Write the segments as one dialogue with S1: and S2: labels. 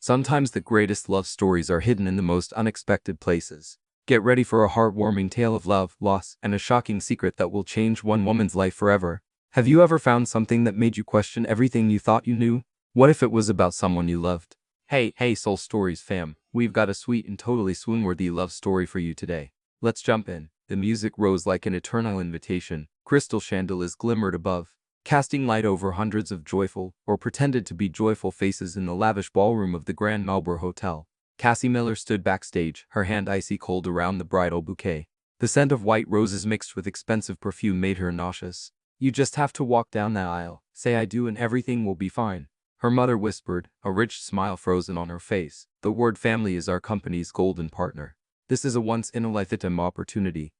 S1: Sometimes the greatest love stories are hidden in the most unexpected places. Get ready for a heartwarming tale of love, loss, and a shocking secret that will change one woman's life forever. Have you ever found something that made you question everything you thought you knew? What if it was about someone you loved? Hey, Soul Stories fam, we've got a sweet and totally swoon-worthy love story for you today. Let's jump in. The music rose like an eternal invitation. Crystal chandeliers glimmered above, casting light over hundreds of joyful, or pretended to be joyful faces in the lavish ballroom of the Grand Marlborough Hotel. Cassie Miller stood backstage, her hand icy cold around the bridal bouquet. The scent of white roses mixed with expensive perfume made her nauseous. "You just have to walk down the aisle, say I do, and everything will be fine," her mother whispered, a rich smile frozen on her face. "The word family is our company's golden partner. This is a once-in-a-lifetime opportunity,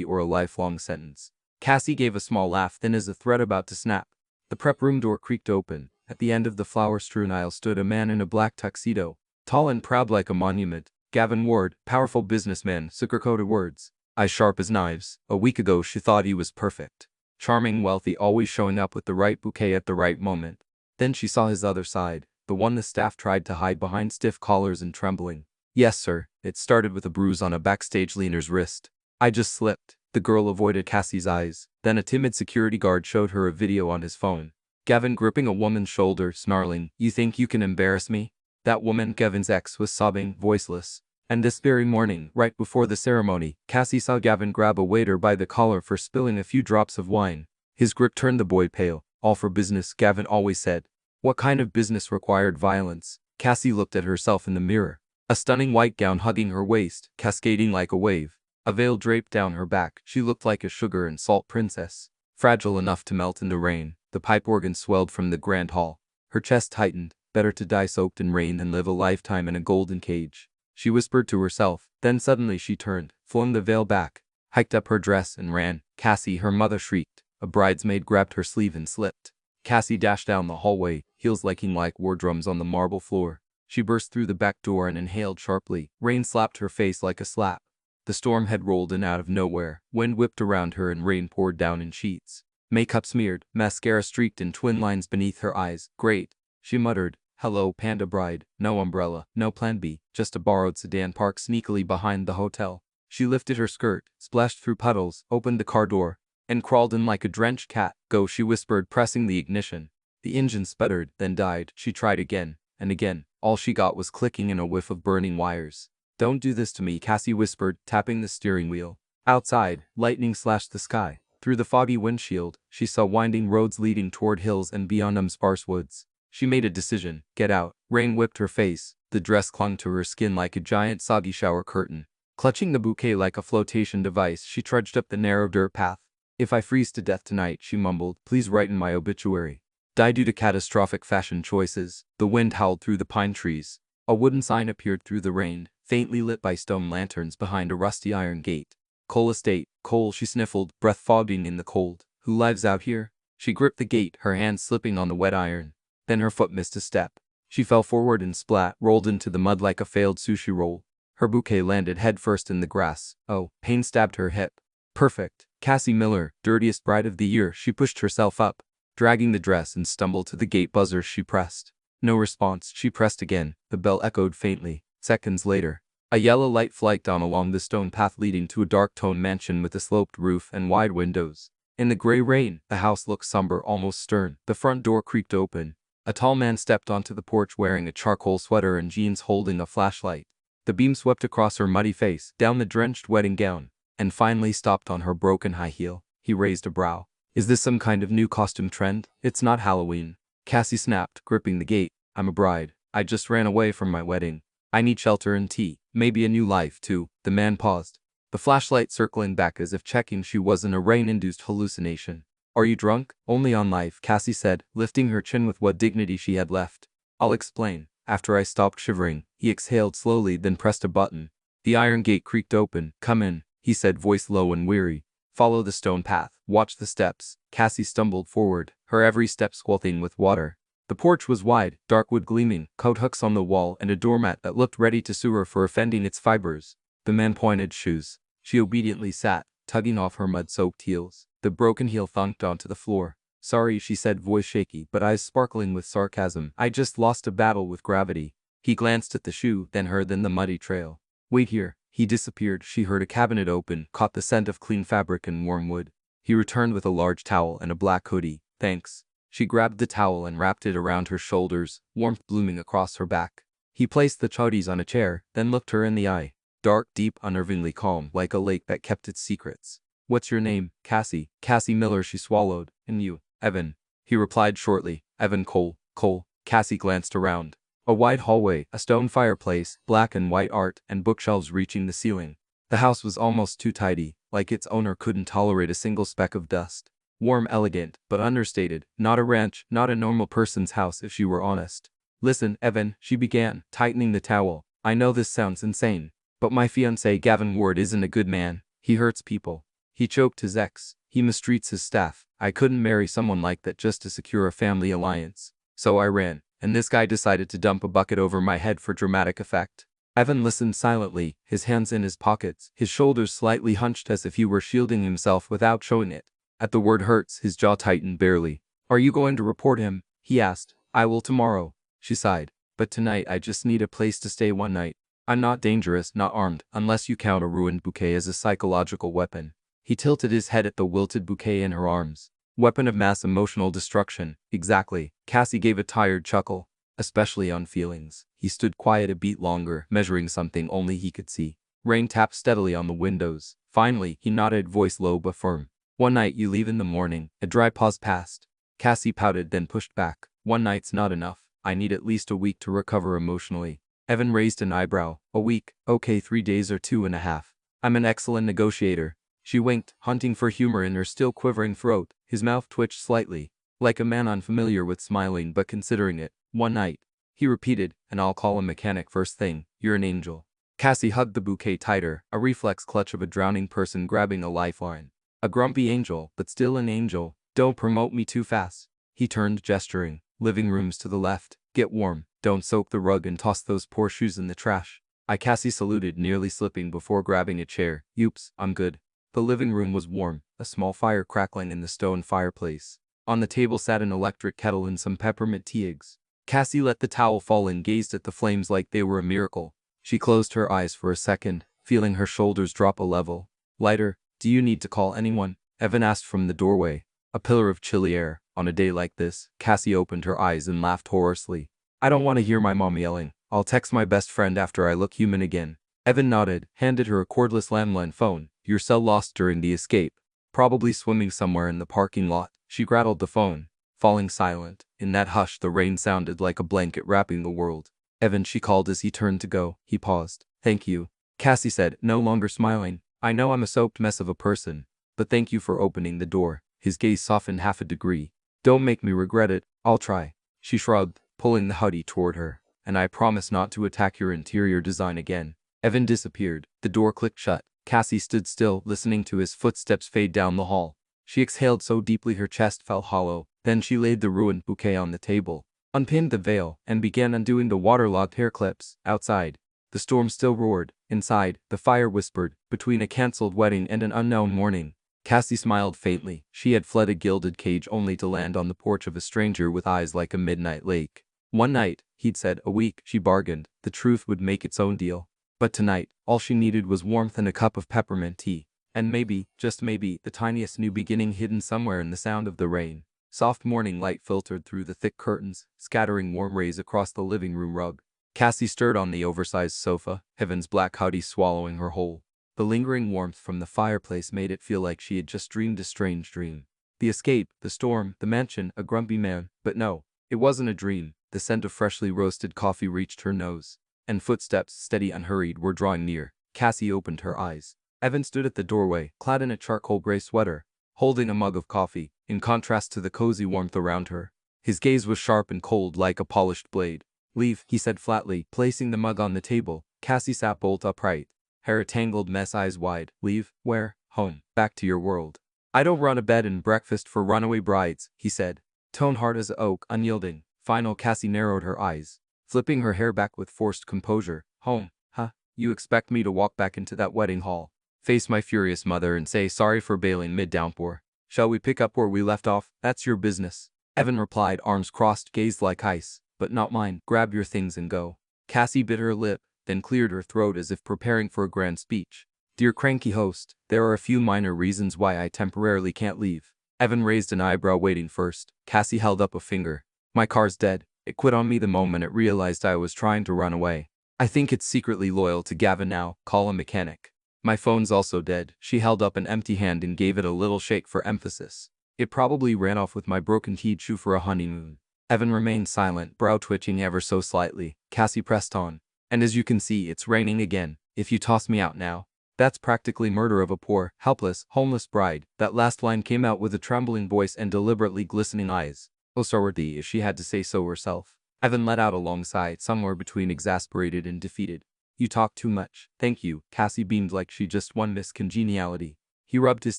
S1: or a lifelong sentence." Cassie gave a small laugh, thin as a thread about to snap. The prep room door creaked open. At the end of the flower-strewn aisle stood a man in a black tuxedo, tall and proud like a monument. Gavin Ward, powerful businessman, sugar-coated words, eyes sharp as knives. A week ago she thought he was perfect. Charming, wealthy, always showing up with the right bouquet at the right moment. Then she saw his other side, the one the staff tried to hide behind stiff collars and trembling. "Yes, sir." It started with a bruise on a backstage leaner's wrist. "I just slipped." The girl avoided Cassie's eyes. Then a timid security guard showed her a video on his phone. Gavin gripping a woman's shoulder, snarling, "You think you can embarrass me?" That woman, Gavin's ex, was sobbing, voiceless. And this very morning, right before the ceremony, Cassie saw Gavin grab a waiter by the collar for spilling a few drops of wine. His grip turned the boy pale. "All for business," Gavin always said. What kind of business required violence? Cassie looked at herself in the mirror. A stunning white gown hugging her waist, cascading like a wave. A veil draped down her back. She looked like a sugar and salt princess, fragile enough to melt in the rain. The pipe organ swelled from the grand hall. Her chest tightened. Better to die soaked in rain than live a lifetime in a golden cage, she whispered to herself. Then suddenly she turned, flung the veil back, hiked up her dress and ran. "Cassie," her mother shrieked. A bridesmaid grabbed her sleeve and slipped. Cassie dashed down the hallway, heels licking like war drums on the marble floor. She burst through the back door and inhaled sharply. Rain slapped her face like a slap. The storm had rolled in out of nowhere. Wind whipped around her and rain poured down in sheets. Makeup smeared, mascara streaked in twin lines beneath her eyes. "Great," she muttered. "Hello, Panda Bride." No umbrella, no plan B, just a borrowed sedan parked sneakily behind the hotel. She lifted her skirt, splashed through puddles, opened the car door, and crawled in like a drenched cat. "Go," she whispered, pressing the ignition. The engine sputtered, then died. She tried again, and again. All she got was clicking and a whiff of burning wires. "Don't do this to me," Cassie whispered, tapping the steering wheel. Outside, lightning slashed the sky. Through the foggy windshield, she saw winding roads leading toward hills and beyond them sparse woods. She made a decision. Get out. Rain whipped her face. The dress clung to her skin like a giant soggy shower curtain. Clutching the bouquet like a flotation device, she trudged up the narrow dirt path. "If I freeze to death tonight," she mumbled, "please write in my obituary. Die due to catastrophic fashion choices." The wind howled through the pine trees. A wooden sign appeared through the rain, faintly lit by stone lanterns behind a rusty iron gate. "Cole Estate." "Cole," she sniffled, breath fogging in the cold. "Who lives out here?" She gripped the gate, her hand slipping on the wet iron. Then her foot missed a step. She fell forward and splat, rolled into the mud like a failed sushi roll. Her bouquet landed headfirst in the grass. Oh, pain stabbed her hip. Perfect. Cassie Miller, dirtiest bride of the year. She pushed herself up, dragging the dress, and stumbled to the gate buzzer. She pressed. No response. She pressed again. The bell echoed faintly. Seconds later, a yellow light flicked on along the stone path leading to a dark-toned mansion with a sloped roof and wide windows. In the gray rain, the house looked somber, almost stern. The front door creaked open. A tall man stepped onto the porch wearing a charcoal sweater and jeans, holding a flashlight. The beam swept across her muddy face, down the drenched wedding gown, and finally stopped on her broken high heel. He raised a brow. "Is this some kind of new costume trend? It's not Halloween." Cassie snapped, gripping the gate. "I'm a bride. I just ran away from my wedding. I need shelter and tea. Maybe a new life, too." The man paused, the flashlight circling back as if checking she wasn't a rain-induced hallucination. "Are you drunk?" "Only on life," Cassie said, lifting her chin with what dignity she had left. "I'll explain." After I stopped shivering, he exhaled slowly, then pressed a button. The iron gate creaked open. "Come in," he said, voice low and weary. "Follow the stone path. Watch the steps." Cassie stumbled forward, her every step squelching with water. The porch was wide, dark wood gleaming, coat hooks on the wall, and a doormat that looked ready to sue her for offending its fibers. The man pointed. "Shoes." She obediently sat, tugging off her mud-soaked heels. The broken heel thunked onto the floor. Sorry, she said, voice shaky but eyes sparkling with sarcasm. I just lost a battle with gravity. He glanced at the shoe, then her, then the muddy trail. Wait here. He disappeared. She heard a cabinet open, caught the scent of clean fabric and warm wood. He returned with a large towel and a black hoodie. Thanks. She grabbed the towel and wrapped it around her shoulders, warmth blooming across her back. He placed the hoodies on a chair, then looked her in the eye. Dark, deep, unnervingly calm, like a lake that kept its secrets. What's your name? Cassie. Cassie Miller, she swallowed. And you? Evan. He replied shortly. Evan Cole. Cole. Cassie glanced around. A wide hallway, a stone fireplace, black and white art, and bookshelves reaching the ceiling. The house was almost too tidy, like its owner couldn't tolerate a single speck of dust. Warm, elegant, but understated. Not a ranch, not a normal person's house if she were honest. Listen, Evan, she began, tightening the towel. I know this sounds insane, but my fiancé Gavin Ward isn't a good man. He hurts people. He choked his ex. He mistreats his staff. I couldn't marry someone like that just to secure a family alliance. So I ran, and this guy decided to dump a bucket over my head for dramatic effect. Evan listened silently, his hands in his pockets, his shoulders slightly hunched as if he were shielding himself without showing it. At the word hurts, his jaw tightened barely. Are you going to report him? He asked. I will tomorrow. She sighed. But tonight I just need a place to stay one night. I'm not dangerous, not armed, unless you count a ruined bouquet as a psychological weapon. He tilted his head at the wilted bouquet in her arms. Weapon of mass emotional destruction. Exactly. Cassie gave a tired chuckle. Especially on feelings. He stood quiet a beat longer, measuring something only he could see. Rain tapped steadily on the windows. Finally, he nodded, voice low but firm. One night you leave in the morning. A dry pause passed. Cassie pouted, then pushed back. One night's not enough. I need at least a week to recover emotionally. Evan raised an eyebrow. A week? Okay, 3 days or 2.5. I'm an excellent negotiator. She winked, hunting for humor in her still quivering throat. His mouth twitched slightly, like a man unfamiliar with smiling but considering it. One night. He repeated, and I'll call a mechanic first thing. You're an angel. Cassie hugged the bouquet tighter, a reflex clutch of a drowning person grabbing a lifeline. A grumpy angel, but still an angel. Don't promote me too fast. He turned, gesturing. Living rooms to the left. Get warm. Don't soak the rug and toss those poor shoes in the trash. Cassie saluted, nearly slipping before grabbing a chair. Oops, I'm good. The living room was warm, a small fire crackling in the stone fireplace. On the table sat an electric kettle and some peppermint tea eggs. Cassie let the towel fall and gazed at the flames like they were a miracle. She closed her eyes for a second, feeling her shoulders drop a level. Lighter. Do you need to call anyone? Evan asked from the doorway. A pillar of chilly air. On a day like this, Cassie opened her eyes and laughed hoarsely. I don't want to hear my mom yelling. I'll text my best friend after I look human again. Evan nodded, handed her a cordless landline phone. Your cell lost during the escape. Probably swimming somewhere in the parking lot. She rattled the phone, falling silent. In that hush, the rain sounded like a blanket wrapping the world. Evan, she called as he turned to go. He paused. Thank you. Cassie said, no longer smiling. I know I'm a soaked mess of a person, but thank you for opening the door. His gaze softened half a degree. Don't make me regret it. I'll try. She shrugged, pulling the hoodie toward her. And I promise not to attack your interior design again. Evan disappeared. The door clicked shut. Cassie stood still, listening to his footsteps fade down the hall. She exhaled so deeply her chest felt hollow. Then she laid the ruined bouquet on the table, unpinned the veil, and began undoing the waterlogged hair clips. Outside, the storm still roared. Inside, the fire whispered, between a cancelled wedding and an unknown morning. Cassie smiled faintly. She had fled a gilded cage only to land on the porch of a stranger with eyes like a midnight lake. One night, he'd said, a week, she bargained. The truth would make its own deal. But tonight, all she needed was warmth and a cup of peppermint tea. And maybe, just maybe, the tiniest new beginning hidden somewhere in the sound of the rain. Soft morning light filtered through the thick curtains, scattering warm rays across the living room rug. Cassie stirred on the oversized sofa, Heaven's black hoodie swallowing her whole. The lingering warmth from the fireplace made it feel like she had just dreamed a strange dream. The escape, the storm, the mansion, a grumpy man. But no, it wasn't a dream. The scent of freshly roasted coffee reached her nose, and footsteps, steady unhurried, were drawing near. Cassie opened her eyes. Evan stood at the doorway, clad in a charcoal gray sweater, holding a mug of coffee, in contrast to the cozy warmth around her. His gaze was sharp and cold like a polished blade. Leave, he said flatly, placing the mug on the table. Cassie sat bolt upright, hair a tangled mess, eyes wide. Leave? Where? Home. Back to your world. I don't run a bed and breakfast for runaway brides, he said, tone hard as oak, unyielding. Final. Cassie narrowed her eyes, flipping her hair back with forced composure. Home? Huh? You expect me to walk back into that wedding hall, face my furious mother and say sorry for bailing mid-downpour? Shall we pick up where we left off? That's your business. Evan replied, arms crossed, gaze like ice. But not mine. Grab your things and go. Cassie bit her lip, then cleared her throat as if preparing for a grand speech. Dear cranky host, there are a few minor reasons why I temporarily can't leave. Evan raised an eyebrow, waiting first. Cassie held up a finger. My car's dead. It quit on me the moment it realized I was trying to run away. I think it's secretly loyal to Gavin now. Call a mechanic. My phone's also dead. She held up an empty hand and gave it a little shake for emphasis. It probably ran off with my broken keyed shoe for a honeymoon. Evan remained silent, brow twitching ever so slightly. Cassie pressed on. And as you can see, it's raining again. If you toss me out now, that's practically murder of a poor, helpless, homeless bride. That last line came out with a trembling voice and deliberately glistening eyes. Oh, sorry if she had to say so herself. Evan let out a long sigh, somewhere between exasperated and defeated. You talk too much. Thank you. Cassie beamed like she just won Miss Congeniality. He rubbed his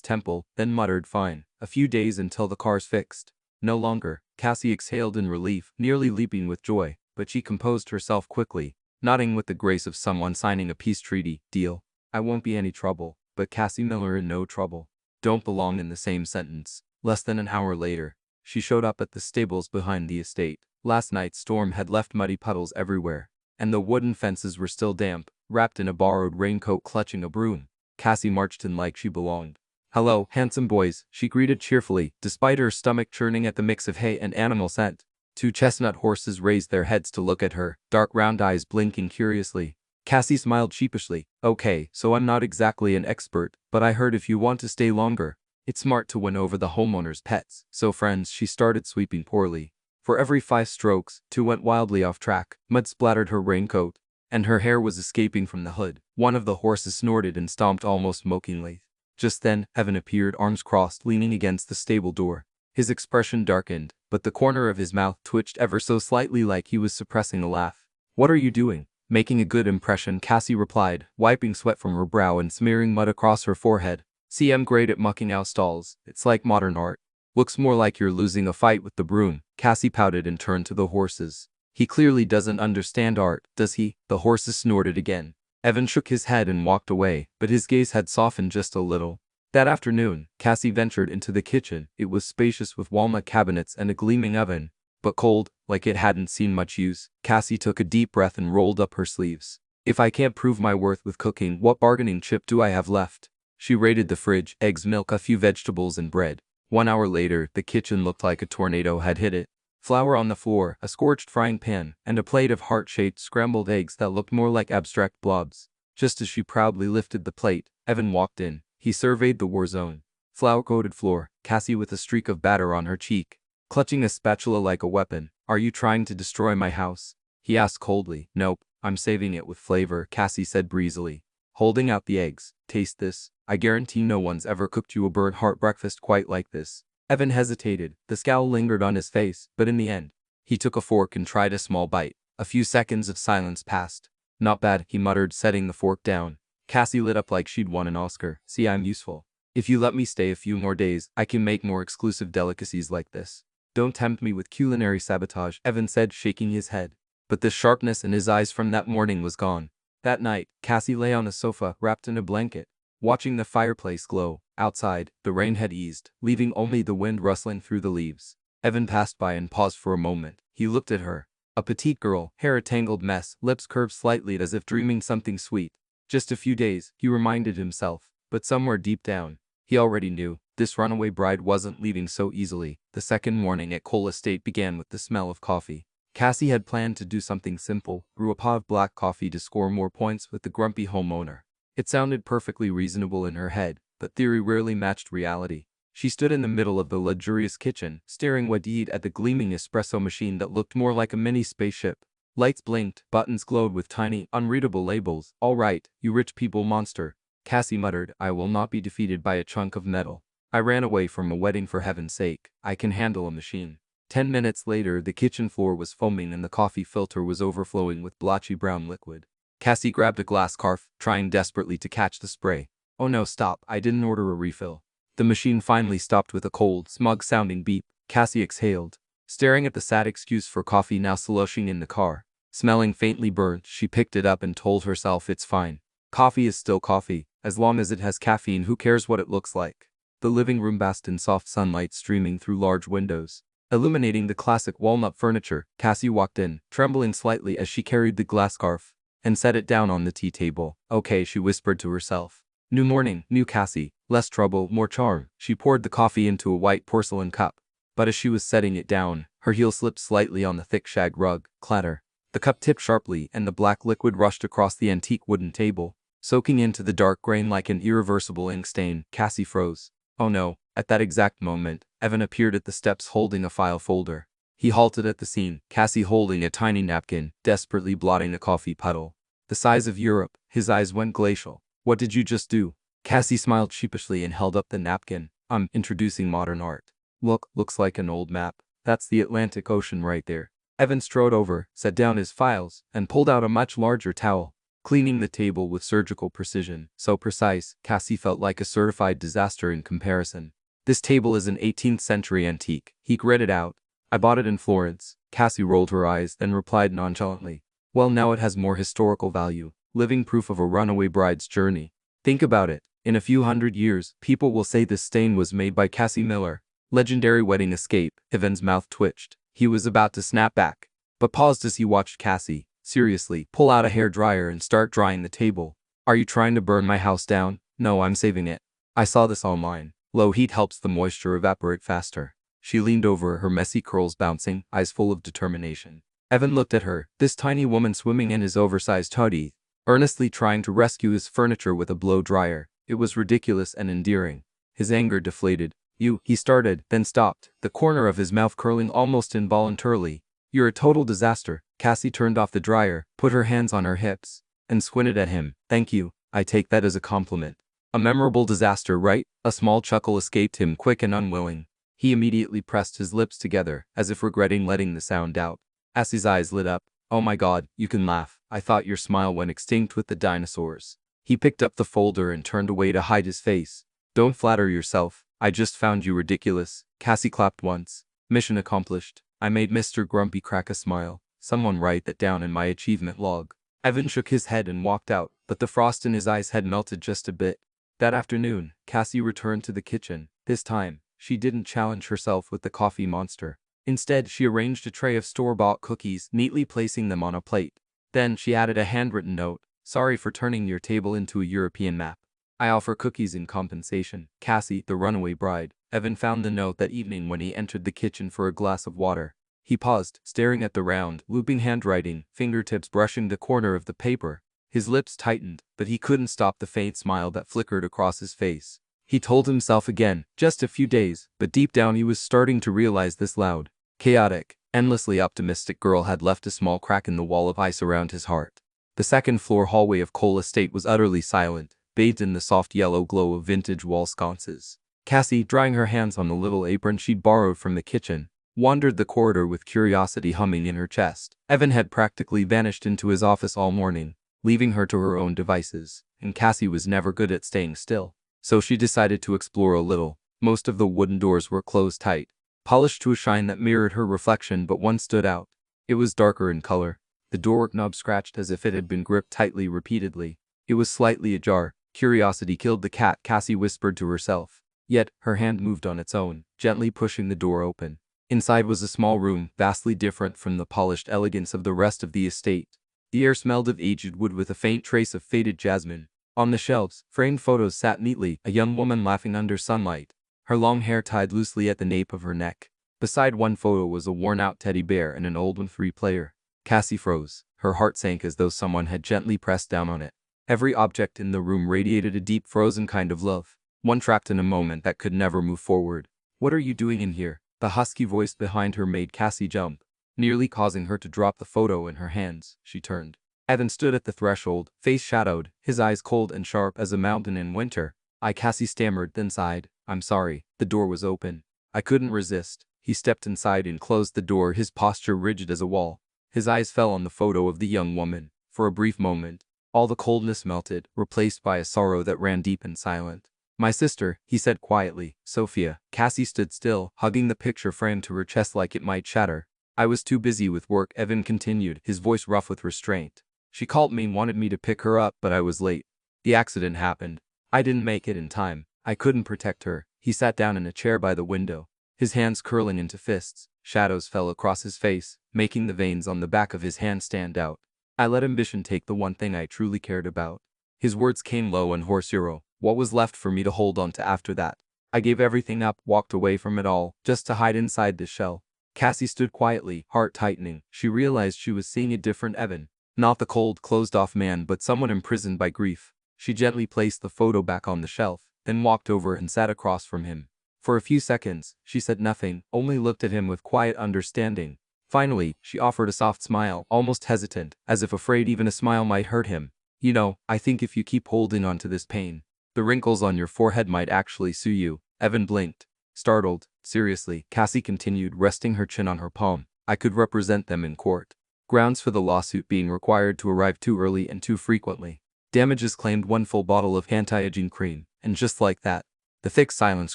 S1: temple, then muttered, fine. A few days until the car's fixed. No longer. Cassie exhaled in relief, nearly leaping with joy, but she composed herself quickly, nodding with the grace of someone signing a peace treaty. Deal. I won't be any trouble, but Cassie Miller in no trouble. Don't belong in the same sentence. Less than an hour later, she showed up at the stables behind the estate. Last night's storm had left muddy puddles everywhere, and the wooden fences were still damp. Wrapped in a borrowed raincoat, clutching a broom, Cassie marched in like she belonged. Hello, handsome boys, she greeted cheerfully, despite her stomach churning at the mix of hay and animal scent. Two chestnut horses raised their heads to look at her, dark round eyes blinking curiously. Cassie smiled sheepishly. Okay, so I'm not exactly an expert, but I heard if you want to stay longer, it's smart to win over the homeowner's pets. So friends, she started sweeping poorly. For every 5 strokes, 2 went wildly off track. Mud splattered her raincoat, and her hair was escaping from the hood. One of the horses snorted and stomped almost mockingly. Just then, Evan appeared, arms crossed, leaning against the stable door. His expression darkened, but the corner of his mouth twitched ever so slightly like he was suppressing a laugh. What are you doing? Making a good impression, Cassie replied, wiping sweat from her brow and smearing mud across her forehead. See, I'm great at mucking out stalls. It's like modern art. Looks more like you're losing a fight with the broom. Cassie pouted and turned to the horses. He clearly doesn't understand art, does he? The horses snorted again. Evan shook his head and walked away, but his gaze had softened just a little. That afternoon, Cassie ventured into the kitchen. It was spacious with walnut cabinets and a gleaming oven, but cold, like it hadn't seen much use. Cassie took a deep breath and rolled up her sleeves. If I can't prove my worth with cooking, what bargaining chip do I have left? She raided the fridge, eggs, milk, a few vegetables and bread. 1 hour later, the kitchen looked like a tornado had hit it. Flour on the floor, a scorched frying pan, and a plate of heart-shaped scrambled eggs that looked more like abstract blobs. Just as she proudly lifted the plate, Evan walked in. He surveyed the war zone. Flour-coated floor, Cassie with a streak of batter on her cheek, clutching a spatula like a weapon. Are you trying to destroy my house? He asked coldly. Nope, I'm saving it with flavor, Cassie said breezily, holding out the eggs. Taste this. I guarantee no one's ever cooked you a burnt heart breakfast quite like this. Evan hesitated. The scowl lingered on his face, but in the end, he took a fork and tried a small bite. A few seconds of silence passed. Not bad, he muttered, setting the fork down. Cassie lit up like she'd won an Oscar. See, I'm useful. If you let me stay a few more days, I can make more exclusive delicacies like this. Don't tempt me with culinary sabotage, Evan said, shaking his head. But the sharpness in his eyes from that morning was gone. That night, Cassie lay on a sofa, wrapped in a blanket, watching the fireplace glow. Outside, the rain had eased, leaving only the wind rustling through the leaves. Evan passed by and paused for a moment. He looked at her. A petite girl, hair a tangled mess, lips curved slightly as if dreaming something sweet. Just a few days, he reminded himself, but somewhere deep down, he already knew, this runaway bride wasn't leaving so easily. The second morning at Cole Estate began with the smell of coffee. Cassie had planned to do something simple, brew a pot of black coffee to score more points with the grumpy homeowner. It sounded perfectly reasonable in her head, but theory rarely matched reality. She stood in the middle of the luxurious kitchen, staring wide-eyed at the gleaming espresso machine that looked more like a mini spaceship. Lights blinked, buttons glowed with tiny, unreadable labels. All right, you rich people monster, Cassie muttered. I will not be defeated by a chunk of metal. I ran away from a wedding for heaven's sake. I can handle a machine. 10 minutes later, the kitchen floor was foaming and the coffee filter was overflowing with blotchy brown liquid. Cassie grabbed a glass scarf, trying desperately to catch the spray. Oh no, stop, I didn't order a refill. The machine finally stopped with a cold, smug-sounding beep. Cassie exhaled, staring at the sad excuse for coffee now slushing in the car. Smelling faintly burnt, she picked it up and told herself it's fine. Coffee is still coffee. As long as it has caffeine, who cares what it looks like? The living room basked in soft sunlight streaming through large windows, illuminating the classic walnut furniture. Cassie walked in, trembling slightly as she carried the glass scarf and set it down on the tea table. Okay, she whispered to herself. New morning, new Cassie, less trouble, more charm. She poured the coffee into a white porcelain cup, but as she was setting it down, her heel slipped slightly on the thick shag rug. Clatter. The cup tipped sharply and the black liquid rushed across the antique wooden table, soaking into the dark grain like an irreversible ink stain. Cassie froze. Oh no. At that exact moment, Evan appeared at the steps holding a file folder. He halted at the scene, Cassie holding a tiny napkin, desperately blotting a coffee puddle. The size of Europe. His eyes went glacial. What did you just do? Cassie smiled sheepishly and held up the napkin. I'm introducing modern art. Look, looks like an old map. That's the Atlantic Ocean right there. Evan strode over, set down his files, and pulled out a much larger towel, cleaning the table with surgical precision. So precise, Cassie felt like a certified disaster in comparison. This table is an 18th century antique. He gritted out. I bought it in Florence. Cassie rolled her eyes, then replied nonchalantly. Well, now it has more historical value. Living proof of a runaway bride's journey. Think about it. In a few hundred years, people will say this stain was made by Cassie Miller. Legendary wedding escape. Evan's mouth twitched. He was about to snap back, but paused as he watched Cassie, seriously, pull out a hairdryer and start drying the table. Are you trying to burn my house down? No, I'm saving it. I saw this online. Low heat helps the moisture evaporate faster. She leaned over, her messy curls bouncing, eyes full of determination. Evan looked at her, this tiny woman swimming in his oversized hoodie, earnestly trying to rescue his furniture with a blow dryer. It was ridiculous and endearing. His anger deflated. He started, then stopped, the corner of his mouth curling almost involuntarily. You're a total disaster. Cassie turned off the dryer, put her hands on her hips, and squinted at him. Thank you. I take that as a compliment. A memorable disaster, right? A small chuckle escaped him, quick and unwilling. He immediately pressed his lips together, as if regretting letting the sound out. Cassie's eyes lit up. Oh my god, you can laugh. I thought your smile went extinct with the dinosaurs. He picked up the folder and turned away to hide his face. Don't flatter yourself. I just found you ridiculous. Cassie clapped once. Mission accomplished. I made Mr. Grumpy crack a smile. Someone write that down in my achievement log. Evan shook his head and walked out, but the frost in his eyes had melted just a bit. That afternoon, Cassie returned to the kitchen. This time, she didn't challenge herself with the coffee monster. Instead, she arranged a tray of store-bought cookies, neatly placing them on a plate. Then, she added a handwritten note. Sorry for turning your table into a European map. I offer cookies in compensation. Cassie, the runaway bride. Evan found the note that evening when he entered the kitchen for a glass of water. He paused, staring at the round, looping handwriting, fingertips brushing the corner of the paper. His lips tightened, but he couldn't stop the faint smile that flickered across his face. He told himself again, just a few days, but deep down he was starting to realize this loud, chaotic, endlessly optimistic girl had left a small crack in the wall of ice around his heart. The second-floor hallway of Cole Estate was utterly silent, bathed in the soft yellow glow of vintage wall sconces. Cassie, drying her hands on the little apron she'd borrowed from the kitchen, wandered the corridor with curiosity humming in her chest. Evan had practically vanished into his office all morning, leaving her to her own devices, and Cassie was never good at staying still. So she decided to explore a little. Most of the wooden doors were closed tight, polished to a shine that mirrored her reflection, but one stood out. It was darker in color. The doorknob scratched as if it had been gripped tightly repeatedly. It was slightly ajar. Curiosity killed the cat, Cassie whispered to herself. Yet, her hand moved on its own, gently pushing the door open. Inside was a small room, vastly different from the polished elegance of the rest of the estate. The air smelled of aged wood with a faint trace of faded jasmine. On the shelves, framed photos sat neatly, a young woman laughing under sunlight, her long hair tied loosely at the nape of her neck. Beside one photo was a worn-out teddy bear and an old MP3 player. Cassie froze. Her heart sank as though someone had gently pressed down on it. Every object in the room radiated a deep, frozen kind of love, one trapped in a moment that could never move forward. What are you doing in here? The husky voice behind her made Cassie jump, nearly causing her to drop the photo in her hands. She turned. Evan stood at the threshold, face shadowed, his eyes cold and sharp as a mountain in winter. Cassie stammered, then sighed. I'm sorry. The door was open. I couldn't resist. He stepped inside and closed the door, his posture rigid as a wall. His eyes fell on the photo of the young woman. For a brief moment, all the coldness melted, replaced by a sorrow that ran deep and silent. My sister, he said quietly. Sophia. Cassie stood still, hugging the picture frame to her chest like it might shatter. I was too busy with work, Evan continued, his voice rough with restraint. She called me and wanted me to pick her up, but I was late. The accident happened. I didn't make it in time. I couldn't protect her. He sat down in a chair by the window, his hands curling into fists. Shadows fell across his face, making the veins on the back of his hand stand out. I let ambition take the one thing I truly cared about. His words came low and hoarse. What was left for me to hold on to after that? I gave everything up, walked away from it all, just to hide inside this shell. Cassie stood quietly, heart tightening. She realized she was seeing a different Evan. Not the cold, closed-off man, but someone imprisoned by grief. She gently placed the photo back on the shelf, then walked over and sat across from him. For a few seconds, she said nothing, only looked at him with quiet understanding. Finally, she offered a soft smile, almost hesitant, as if afraid even a smile might hurt him. You know, I think if you keep holding on to this pain, the wrinkles on your forehead might actually sue you. Evan blinked. Startled. Seriously, Cassie continued, resting her chin on her palm. I could represent them in court. Grounds for the lawsuit being required to arrive too early and too frequently. Damages claimed 1 full bottle of anti-aging cream, and just like that, the thick silence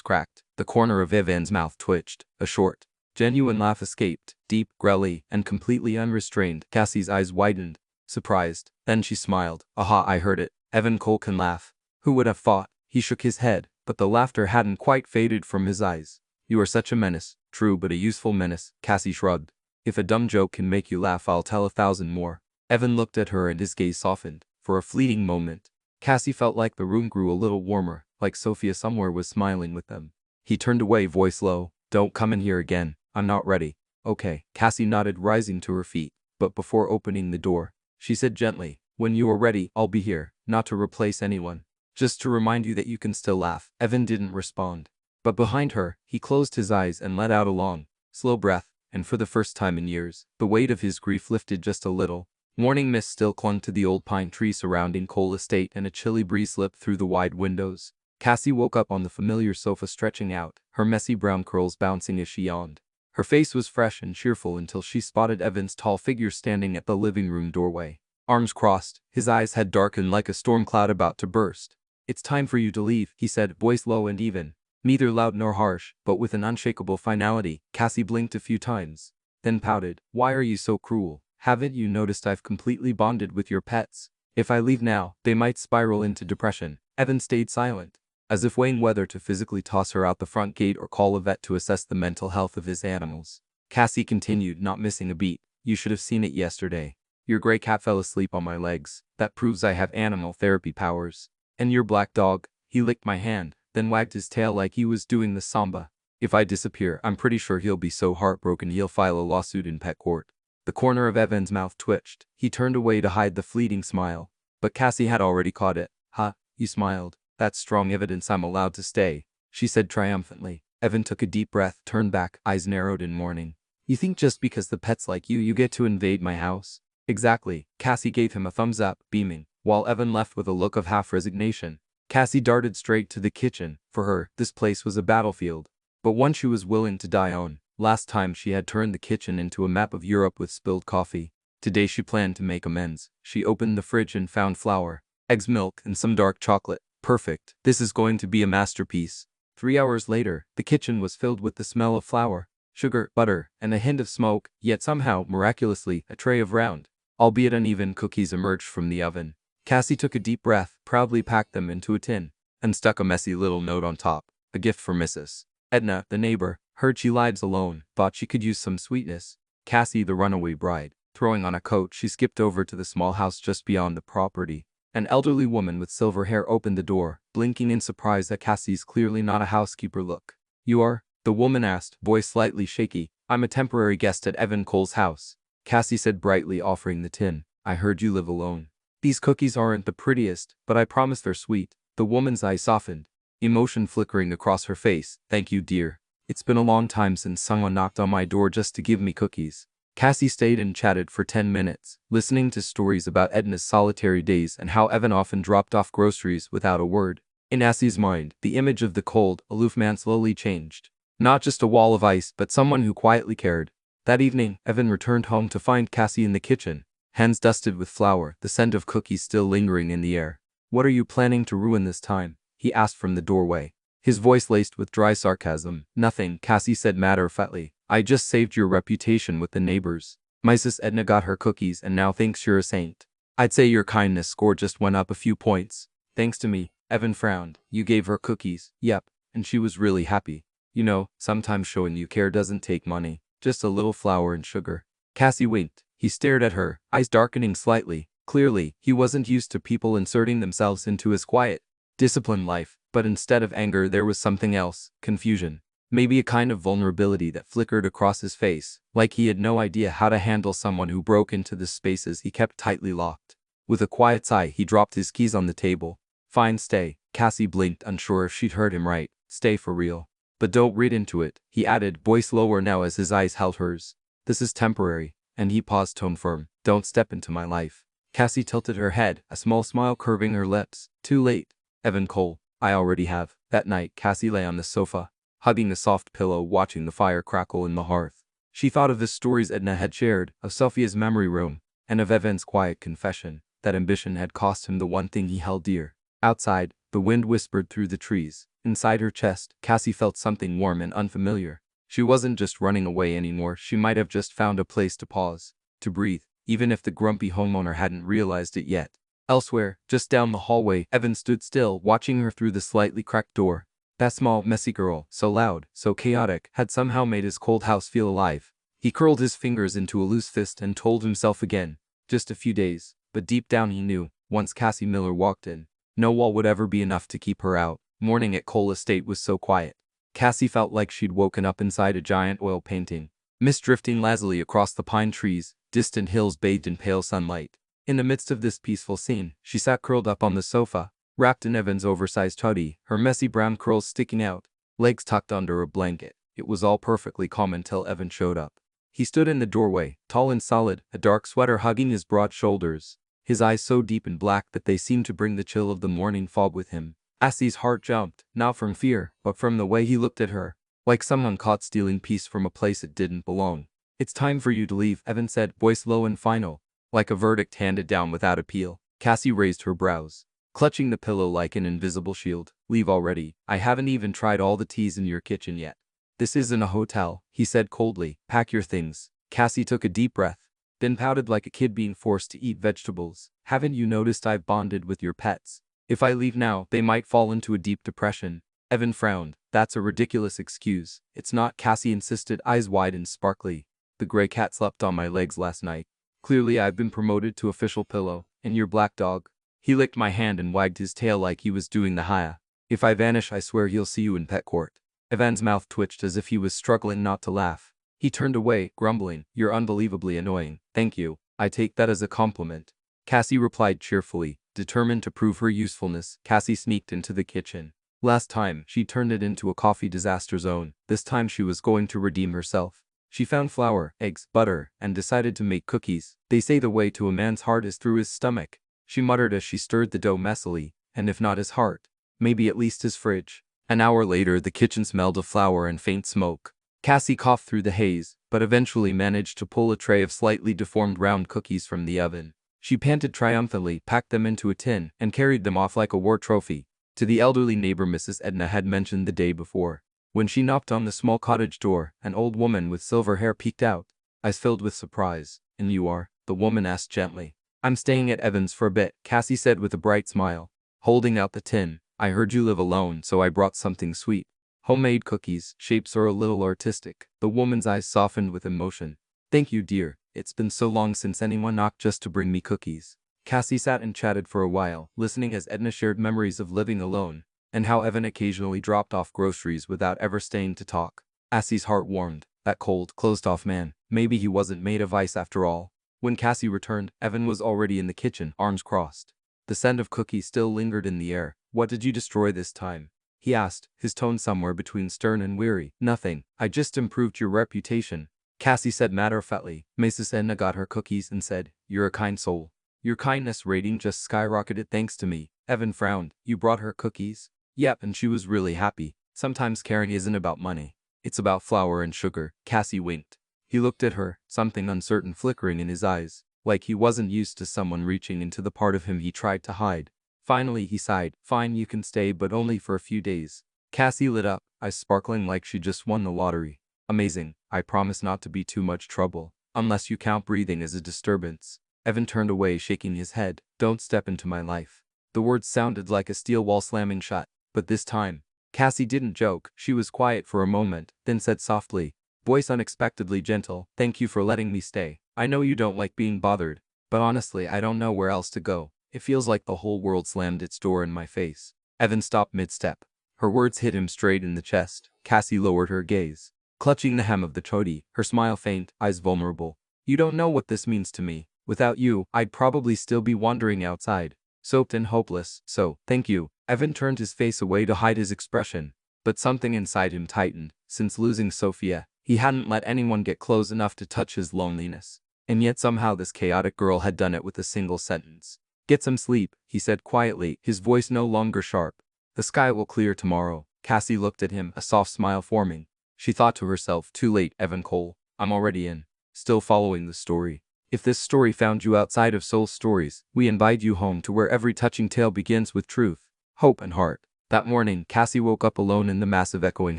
S1: cracked. The corner of Evan's mouth twitched. A short, genuine laugh escaped, deep, growly, and completely unrestrained. Cassie's eyes widened, surprised. Then she smiled. Aha, I heard it. Evan Cole can laugh. Who would have thought? He shook his head, but the laughter hadn't quite faded from his eyes. You are such a menace. True, but a useful menace. Cassie shrugged. If a dumb joke can make you laugh, I'll tell 1,000 more. Evan looked at her and his gaze softened. For a fleeting moment, Cassie felt like the room grew a little warmer, like Sophia somewhere was smiling with them. He turned away, voice low. Don't come in here again. I'm not ready. Okay. Cassie nodded, rising to her feet. But before opening the door, she said gently, when you are ready, I'll be here, not to replace anyone. Just to remind you that you can still laugh. Evan didn't respond. But behind her, he closed his eyes and let out a long, slow breath, and for the first time in years, the weight of his grief lifted just a little. Morning mist still clung to the old pine tree surrounding Cole Estate, and a chilly breeze slipped through the wide windows. Cassie woke up on the familiar sofa, stretching out, her messy brown curls bouncing as she yawned. Her face was fresh and cheerful until she spotted Evan's tall figure standing at the living room doorway. Arms crossed, his eyes had darkened like a storm cloud about to burst. It's time for you to leave, he said, voice low and even. Neither loud nor harsh, but with an unshakable finality. Cassie blinked a few times, then pouted. Why are you so cruel? Haven't you noticed I've completely bonded with your pets? If I leave now, they might spiral into depression. Evan stayed silent, as if weighing whether to physically toss her out the front gate or call a vet to assess the mental health of his animals. Cassie continued, not missing a beat. You should have seen it yesterday. Your gray cat fell asleep on my legs. That proves I have animal therapy powers. And your black dog, he licked my hand, then wagged his tail like he was doing the samba. If I disappear, I'm pretty sure he'll be so heartbroken he'll file a lawsuit in pet court. The corner of Evan's mouth twitched. He turned away to hide the fleeting smile. But Cassie had already caught it. Ha, you smiled. That's strong evidence I'm allowed to stay, she said triumphantly. Evan took a deep breath, turned back, eyes narrowed in mourning. You think just because the pet's like you get to invade my house? Exactly. Cassie gave him a thumbs up, beaming, while Evan left with a look of half resignation. Cassie darted straight to the kitchen. For her, this place was a battlefield, but one she was willing to die on. Last time she had turned the kitchen into a map of Europe with spilled coffee. Today she planned to make amends. She opened the fridge and found flour, eggs, milk, and some dark chocolate. Perfect. This is going to be a masterpiece. 3 hours later, the kitchen was filled with the smell of flour, sugar, butter, and a hint of smoke, yet somehow, miraculously, a tray of round, albeit uneven, cookies emerged from the oven. Cassie took a deep breath, proudly packed them into a tin, and stuck a messy little note on top. A gift for Mrs. Edna, the neighbor, heard she lives alone, thought she could use some sweetness. Cassie, the runaway bride. Throwing on a coat, she skipped over to the small house just beyond the property. An elderly woman with silver hair opened the door, blinking in surprise at Cassie's clearly not a housekeeper look. You are? The woman asked, voice slightly shaky. I'm a temporary guest at Evan Cole's house, Cassie said brightly, offering the tin. I heard you live alone. These cookies aren't the prettiest, but I promise they're sweet. The woman's eyes softened, emotion flickering across her face. Thank you, dear. It's been a long time since someone knocked on my door just to give me cookies. Cassie stayed and chatted for 10 minutes, listening to stories about Edna's solitary days and how Evan often dropped off groceries without a word. In Cassie's mind, the image of the cold, aloof man slowly changed. Not just a wall of ice, but someone who quietly cared. That evening, Evan returned home to find Cassie in the kitchen, hands dusted with flour, the scent of cookies still lingering in the air. What are you planning to ruin this time? He asked from the doorway, his voice laced with dry sarcasm. Nothing, Cassie said matter-of-factly. I just saved your reputation with the neighbors. Mrs. Edna got her cookies and now thinks you're a saint. I'd say your kindness score just went up a few points. Thanks to me. Evan frowned. You gave her cookies? Yep. and she was really happy. You know, sometimes showing you care doesn't take money, just a little flour and sugar. Cassie winked. He stared at her, eyes darkening slightly. Clearly, he wasn't used to people inserting themselves into his quiet, disciplined life, but instead of anger there was something else, confusion. Maybe a kind of vulnerability that flickered across his face, like he had no idea how to handle someone who broke into the spaces he kept tightly locked. With a quiet sigh, he dropped his keys on the table. Fine, stay. Cassie blinked, unsure if she'd heard him right. Stay for real. But don't read into it, he added, voice lower now as his eyes held hers. This is temporary. And he paused, tone firm. Don't step into my life. Cassie tilted her head, a small smile curving her lips. Too late. Evan Cole. I already have. That night, Cassie lay on the sofa, hugging a soft pillow, watching the fire crackle in the hearth. She thought of the stories Edna had shared, of Sophia's memory room, and of Evan's quiet confession that ambition had cost him the one thing he held dear. Outside, the wind whispered through the trees. Inside her chest, Cassie felt something warm and unfamiliar. She wasn't just running away anymore, she might have just found a place to pause, to breathe, even if the grumpy homeowner hadn't realized it yet. Elsewhere, just down the hallway, Evan stood still, watching her through the slightly cracked door. That small, messy girl, so loud, so chaotic, had somehow made his cold house feel alive. He curled his fingers into a loose fist and told himself again, just a few days, but deep down he knew, once Cassie Miller walked in, no wall would ever be enough to keep her out. Morning at Cole Estate was so quiet. Cassie felt like she'd woken up inside a giant oil painting. Mist drifting lazily across the pine trees, distant hills bathed in pale sunlight. In the midst of this peaceful scene, she sat curled up on the sofa, wrapped in Evan's oversized hoodie, her messy brown curls sticking out, legs tucked under a blanket. It was all perfectly calm until Evan showed up. He stood in the doorway, tall and solid, a dark sweater hugging his broad shoulders, his eyes so deep and black that they seemed to bring the chill of the morning fog with him. Cassie's heart jumped, not from fear, but from the way he looked at her, like someone caught stealing peace from a place it didn't belong. It's time for you to leave, Evan said, voice low and final, like a verdict handed down without appeal. Cassie raised her brows, clutching the pillow like an invisible shield. Leave already. I haven't even tried all the teas in your kitchen yet. This isn't a hotel, he said coldly. Pack your things. Cassie took a deep breath, then pouted like a kid being forced to eat vegetables. Haven't you noticed I've bonded with your pets? If I leave now, they might fall into a deep depression. Evan frowned. That's a ridiculous excuse. It's not, Cassie insisted, eyes wide and sparkly. The gray cat slept on my legs last night. Clearly I've been promoted to official pillow. And your black dog? He licked my hand and wagged his tail like he was doing the haya. If I vanish, I swear he'll see you in pet court. Evan's mouth twitched as if he was struggling not to laugh. He turned away, grumbling, You're unbelievably annoying. Thank you. I take that as a compliment. Cassie replied cheerfully, determined to prove her usefulness. Cassie sneaked into the kitchen. Last time, she turned it into a coffee disaster zone. This time she was going to redeem herself. She found flour, eggs, butter, and decided to make cookies. They say the way to a man's heart is through his stomach, she muttered as she stirred the dough messily, and if not his heart, maybe at least his fridge. An hour later, the kitchen smelled of flour and faint smoke. Cassie coughed through the haze, but eventually managed to pull a tray of slightly deformed round cookies from the oven. She panted triumphantly, packed them into a tin, and carried them off like a war trophy to the elderly neighbor Mrs. Edna had mentioned the day before. When she knocked on the small cottage door, an old woman with silver hair peeked out, eyes filled with surprise. And you are? The woman asked gently. I'm staying at Evans for a bit, Cassie said with a bright smile, holding out the tin. I heard you live alone, so I brought something sweet. Homemade cookies, shapes are a little artistic. The woman's eyes softened with emotion. Thank you, dear. It's been so long since anyone knocked just to bring me cookies. Cassie sat and chatted for a while, listening as Edna shared memories of living alone, and how Evan occasionally dropped off groceries without ever staying to talk. Cassie's heart warmed. That cold, closed-off man, maybe he wasn't made of ice after all. When Cassie returned, Evan was already in the kitchen, arms crossed. The scent of cookies still lingered in the air. What did you destroy this time? He asked, his tone somewhere between stern and weary. Nothing. I just improved your reputation. Cassie said matter-of-factly. Mrs. Edna got her cookies and said, You're a kind soul. Your kindness rating just skyrocketed thanks to me. Evan frowned. You brought her cookies? Yep, and she was really happy. Sometimes caring isn't about money. It's about flour and sugar. Cassie winked. He looked at her, something uncertain flickering in his eyes, like he wasn't used to someone reaching into the part of him he tried to hide. Finally he sighed. Fine, you can stay, but only for a few days. Cassie lit up, eyes sparkling like she just won the lottery. Amazing. I promise not to be too much trouble, unless you count breathing as a disturbance. Evan turned away, shaking his head. Don't step into my life. The words sounded like a steel wall slamming shut, but this time, Cassie didn't joke. She was quiet for a moment, then said softly, voice unexpectedly gentle, thank you for letting me stay. I know you don't like being bothered, but honestly I don't know where else to go. It feels like the whole world slammed its door in my face. Evan stopped mid-step. Her words hit him straight in the chest. Cassie lowered her gaze, clutching the hem of the chodi, her smile faint, eyes vulnerable. You don't know what this means to me. Without you, I'd probably still be wandering outside, soaked and hopeless, so, thank you. Evan turned his face away to hide his expression, but something inside him tightened. Since losing Sophia, he hadn't let anyone get close enough to touch his loneliness. And yet somehow this chaotic girl had done it with a single sentence. Get some sleep, he said quietly, his voice no longer sharp. The sky will clear tomorrow. Cassie looked at him, a soft smile forming. She thought to herself, too late, Evan Cole. I'm already in. Still following the story. If this story found you outside of Soul Stories, we invite you home to where every touching tale begins with truth, hope and heart. That morning, Cassie woke up alone in the massive echoing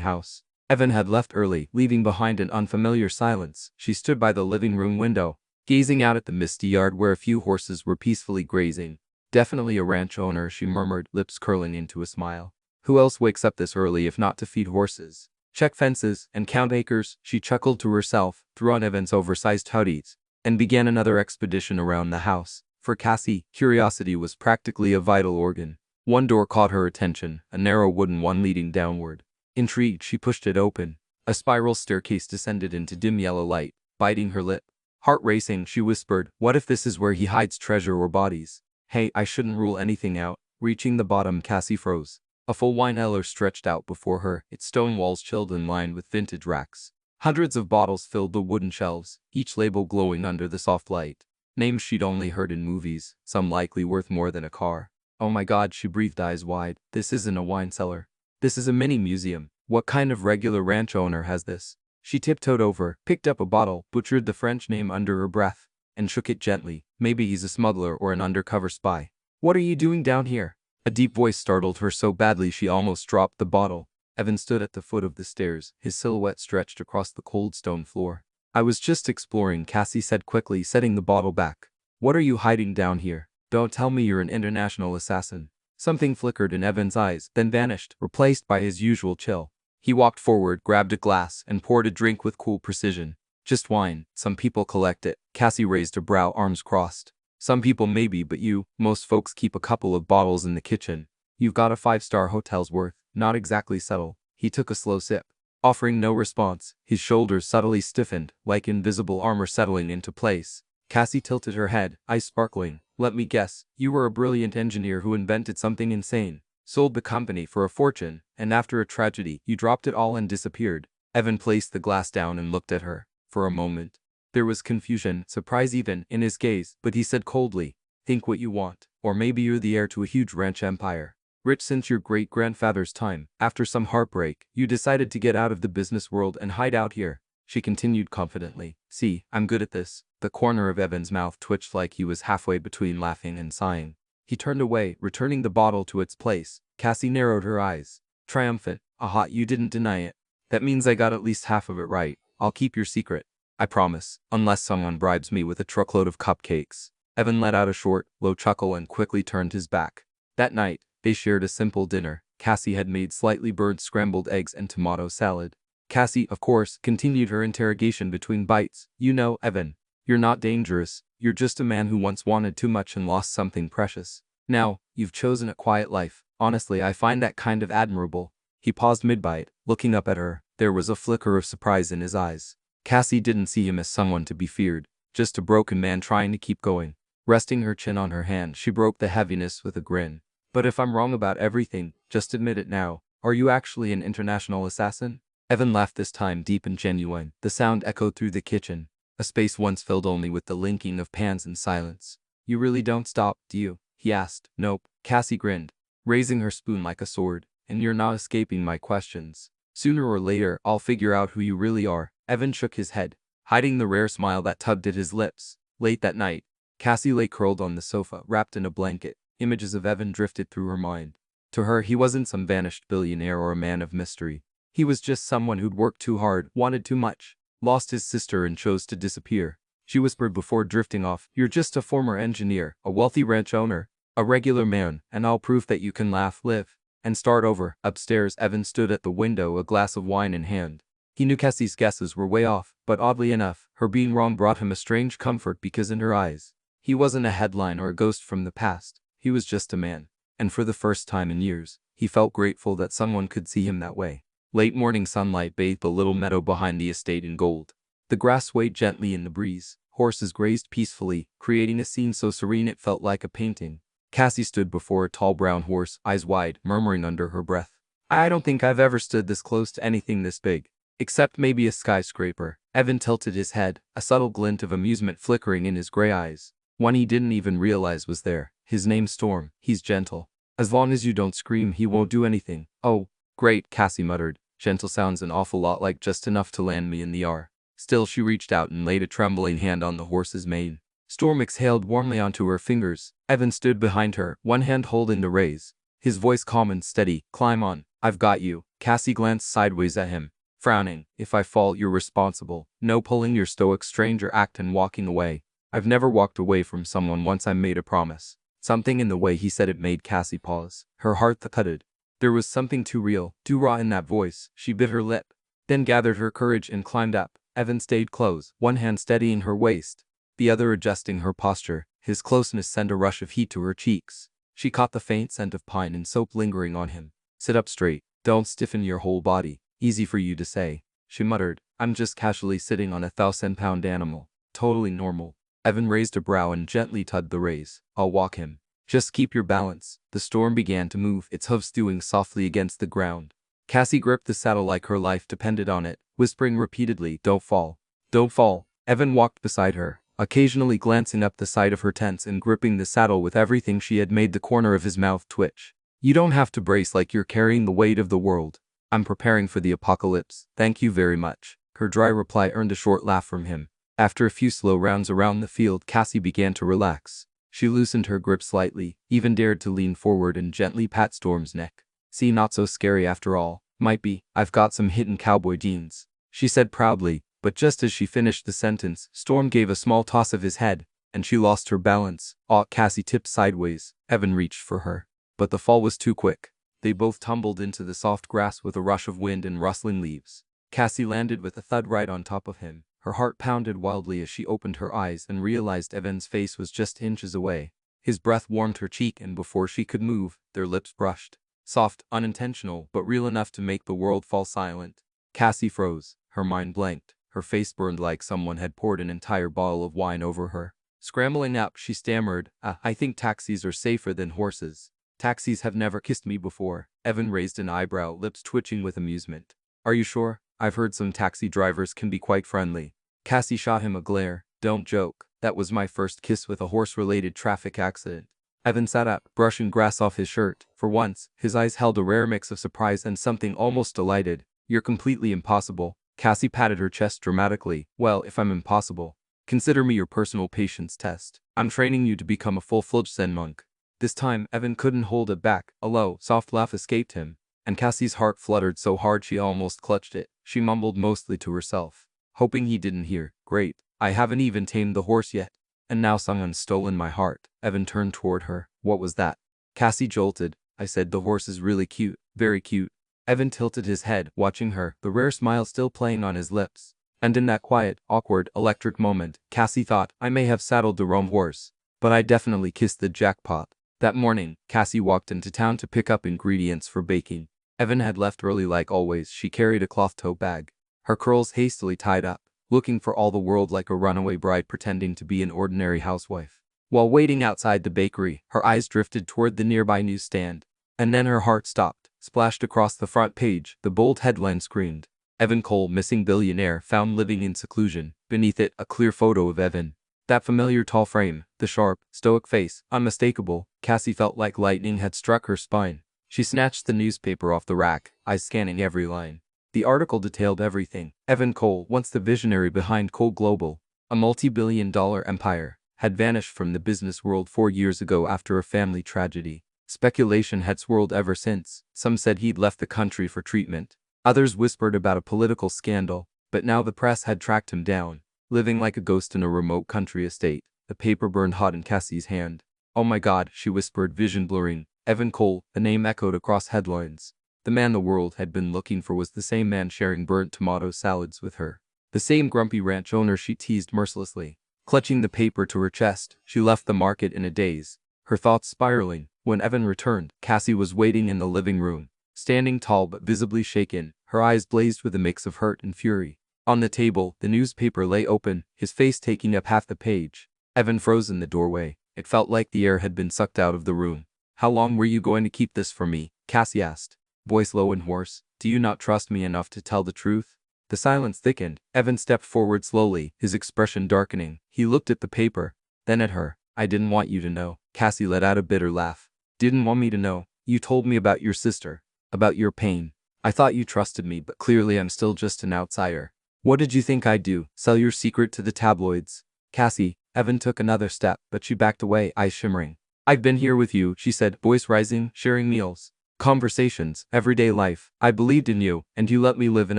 S1: house. Evan had left early, leaving behind an unfamiliar silence. She stood by the living room window, gazing out at the misty yard where a few horses were peacefully grazing. Definitely a ranch owner, she murmured, lips curling into a smile. Who else wakes up this early if not to feed horses, check fences, and count acres? She chuckled to herself, threw on Evan's oversized hoodies, and began another expedition around the house. For Cassie, curiosity was practically a vital organ. One door caught her attention, a narrow wooden one leading downward. Intrigued, she pushed it open. A spiral staircase descended into dim yellow light, biting her lip. Heart racing, she whispered, what if this is where he hides treasure or bodies? Hey, I shouldn't rule anything out. Reaching the bottom, Cassie froze. A full wine cellar stretched out before her, its stone walls chilled and lined with vintage racks. Hundreds of bottles filled the wooden shelves, each label glowing under the soft light. Names she'd only heard in movies, some likely worth more than a car. Oh my God, she breathed, eyes wide. This isn't a wine cellar. This is a mini museum. What kind of regular ranch owner has this? She tiptoed over, picked up a bottle, butchered the French name under her breath, and shook it gently. Maybe he's a smuggler or an undercover spy. What are you doing down here? A deep voice startled her so badly she almost dropped the bottle. Evan stood at the foot of the stairs, his silhouette stretched across the cold stone floor. I was just exploring, Cassie said quickly, setting the bottle back. What are you hiding down here? Don't tell me you're an international assassin. Something flickered in Evan's eyes, then vanished, replaced by his usual chill. He walked forward, grabbed a glass, and poured a drink with cool precision. Just wine. Some people collect it. Cassie raised a brow, arms crossed. Some people maybe, but you, most folks keep a couple of bottles in the kitchen. You've got a 5-star hotel's worth. Not exactly subtle. He took a slow sip. Offering no response, his shoulders subtly stiffened, like invisible armor settling into place. Cassie tilted her head, eyes sparkling. Let me guess, you were a brilliant engineer who invented something insane, sold the company for a fortune, and after a tragedy, you dropped it all and disappeared. Evan placed the glass down and looked at her. For a moment, there was confusion, surprise even, in his gaze, but he said coldly, think what you want, or maybe you're the heir to a huge ranch empire. Rich since your great-grandfather's time. After some heartbreak, you decided to get out of the business world and hide out here. She continued confidently. See, I'm good at this. The corner of Evan's mouth twitched like he was halfway between laughing and sighing. He turned away, returning the bottle to its place. Cassie narrowed her eyes. Triumphant. Aha, you didn't deny it. That means I got at least half of it right. I'll keep your secret. I promise. Unless someone bribes me with a truckload of cupcakes. Evan let out a short, low chuckle and quickly turned his back. That night, they shared a simple dinner. Cassie had made slightly burnt scrambled eggs and tomato salad. Cassie, of course, continued her interrogation between bites. You know, Evan, you're not dangerous. You're just a man who once wanted too much and lost something precious. Now, you've chosen a quiet life. Honestly, I find that kind of admirable. He paused mid-bite, looking up at her. There was a flicker of surprise in his eyes. Cassie didn't see him as someone to be feared, just a broken man trying to keep going. Resting her chin on her hand, she broke the heaviness with a grin. But if I'm wrong about everything, just admit it now. Are you actually an international assassin? Evan laughed, this time deep and genuine. The sound echoed through the kitchen, a space once filled only with the linking of pans and silence. You really don't stop, do you? He asked. Nope. Cassie grinned, raising her spoon like a sword. And you're not escaping my questions. Sooner or later, I'll figure out who you really are. Evan shook his head, hiding the rare smile that tugged at his lips. Late that night, Cassie lay curled on the sofa, wrapped in a blanket. Images of Evan drifted through her mind. To her, he wasn't some vanished billionaire or a man of mystery. He was just someone who'd worked too hard, wanted too much, lost his sister and chose to disappear. She whispered before drifting off, you're just a former engineer, a wealthy ranch owner, a regular man, and all proof that you can laugh, live. and start over. Upstairs, Evan stood at the window, a glass of wine in hand. He knew Cassie's guesses were way off, but oddly enough, her being wrong brought him a strange comfort because in her eyes, he wasn't a headline or a ghost from the past. He was just a man. And for the first time in years, he felt grateful that someone could see him that way. Late morning sunlight bathed the little meadow behind the estate in gold. The grass swayed gently in the breeze. Horses grazed peacefully, creating a scene so serene it felt like a painting. Cassie stood before a tall brown horse, eyes wide, murmuring under her breath, "I don't think I've ever stood this close to anything this big. Except maybe a skyscraper." Evan tilted his head, a subtle glint of amusement flickering in his gray eyes. One he didn't even realize was there. "His name's Storm. He's gentle. As long as you don't scream, he won't do anything." "Oh, great," Cassie muttered. "Gentle sounds an awful lot like just enough to land me in the R." Still, she reached out and laid a trembling hand on the horse's mane. Storm exhaled warmly onto her fingers. Evan stood behind her, one hand holding the reins. His voice calm and steady. "Climb on. I've got you." Cassie glanced sideways at him, frowning. "If I fall, you're responsible. No pulling your stoic stranger act and walking away." "I've never walked away from someone once I made a promise." Something in the way he said it made Cassie pause. Her heart thudded. There was something too real, too raw in that voice. She bit her lip, then gathered her courage and climbed up. Evan stayed close, one hand steadying her waist, the other adjusting her posture. His closeness sent a rush of heat to her cheeks. She caught the faint scent of pine and soap lingering on him. "Sit up straight. Don't stiffen your whole body." "Easy for you to say," she muttered. "I'm just casually sitting on a 1,000-pound animal. Totally normal." Evan raised a brow and gently tugged the reins. "I'll walk him. Just keep your balance." The Storm began to move, its hooves doing softly against the ground. Cassie gripped the saddle like her life depended on it, whispering repeatedly, "Don't fall. Don't fall." Evan walked beside her, occasionally glancing up the side of her tents and gripping the saddle with everything she had made the corner of his mouth twitch. "You don't have to brace like you're carrying the weight of the world. I'm preparing for the apocalypse. Thank you very much." Her dry reply earned a short laugh from him. After a few slow rounds around the field, Cassie began to relax. She loosened her grip slightly, even dared to lean forward and gently pat Storm's neck. "See, not so scary after all. Might be. I've got some hidden cowboy genes," she said proudly, but just as she finished the sentence, Storm gave a small toss of his head, and she lost her balance. Cassie tipped sideways. Evan reached for her, but the fall was too quick. They both tumbled into the soft grass with a rush of wind and rustling leaves. Cassie landed with a thud right on top of him. Her heart pounded wildly as she opened her eyes and realized Evan's face was just inches away. His breath warmed her cheek, and before she could move, their lips brushed. Soft, unintentional, but real enough to make the world fall silent. Cassie froze. Her mind blanked. Her face burned like someone had poured an entire bottle of wine over her. Scrambling up, she stammered, I think taxis are safer than horses." "Taxis have never kissed me before." Evan raised an eyebrow, lips twitching with amusement. "Are you sure? I've heard some taxi drivers can be quite friendly." Cassie shot him a glare. "Don't joke. That was my first kiss with a horse-related traffic accident." Evan sat up, brushing grass off his shirt. For once, his eyes held a rare mix of surprise and something almost delighted. "You're completely impossible." Cassie patted her chest dramatically. "Well, if I'm impossible, consider me your personal patience test. I'm training you to become a full-fledged Zen monk." This time, Evan couldn't hold it back. A low, soft laugh escaped him, and Cassie's heart fluttered so hard she almost clutched it. She mumbled mostly to herself, hoping he didn't hear. "Great. I haven't even tamed the horse yet. And now someone's stolen my heart." Evan turned toward her. "What was that?" Cassie jolted. "I said the horse is really cute. Very cute." Evan tilted his head, watching her, the rare smile still playing on his lips. And in that quiet, awkward, electric moment, Cassie thought, I may have saddled the wrong horse, but I definitely kissed the jackpot. That morning, Cassie walked into town to pick up ingredients for baking. Evan had left early like always. She carried a cloth tote bag, her curls hastily tied up, looking for all the world like a runaway bride pretending to be an ordinary housewife. While waiting outside the bakery, her eyes drifted toward the nearby newsstand. And then her heart stopped. Splashed across the front page, the bold headline screamed, "Evan Cole missing billionaire found living in seclusion." Beneath it, a clear photo of Evan. That familiar tall frame, the sharp, stoic face, unmistakable. Cassie felt like lightning had struck her spine. She snatched the newspaper off the rack, eyes scanning every line. The article detailed everything. Evan Cole, once the visionary behind Cole Global, a multi-billion-dollar empire, had vanished from the business world 4 years ago after a family tragedy. Speculation had swirled ever since. Some said he'd left the country for treatment. Others whispered about a political scandal. But now the press had tracked him down, living like a ghost in a remote country estate. The paper burned hot in Cassie's hand. "Oh my God," she whispered, vision blurring. Evan Cole, the name echoed across headlines. The man the world had been looking for was the same man sharing burnt tomato salads with her. The same grumpy ranch owner she teased mercilessly. Clutching the paper to her chest, she left the market in a daze, her thoughts spiraling. When Evan returned, Cassie was waiting in the living room. Standing tall but visibly shaken, her eyes blazed with a mix of hurt and fury. On the table, the newspaper lay open, his face taking up half the page. Evan froze in the doorway. It felt like the air had been sucked out of the room. "How long were you going to keep this from me?" Cassie asked, voice low and hoarse. "Do you not trust me enough to tell the truth?" The silence thickened. Evan stepped forward slowly, his expression darkening. He looked at the paper, then at her. "I didn't want you to know." Cassie let out a bitter laugh. "Didn't want me to know? You told me about your sister, about your pain. I thought you trusted me, but clearly I'm still just an outsider. What did you think I'd do, sell your secret to the tabloids?" "Cassie." Evan took another step, but she backed away, eyes shimmering. "I've been here with you," she said, voice rising, sharing meals, conversations, everyday life. "I believed in you, and you let me live in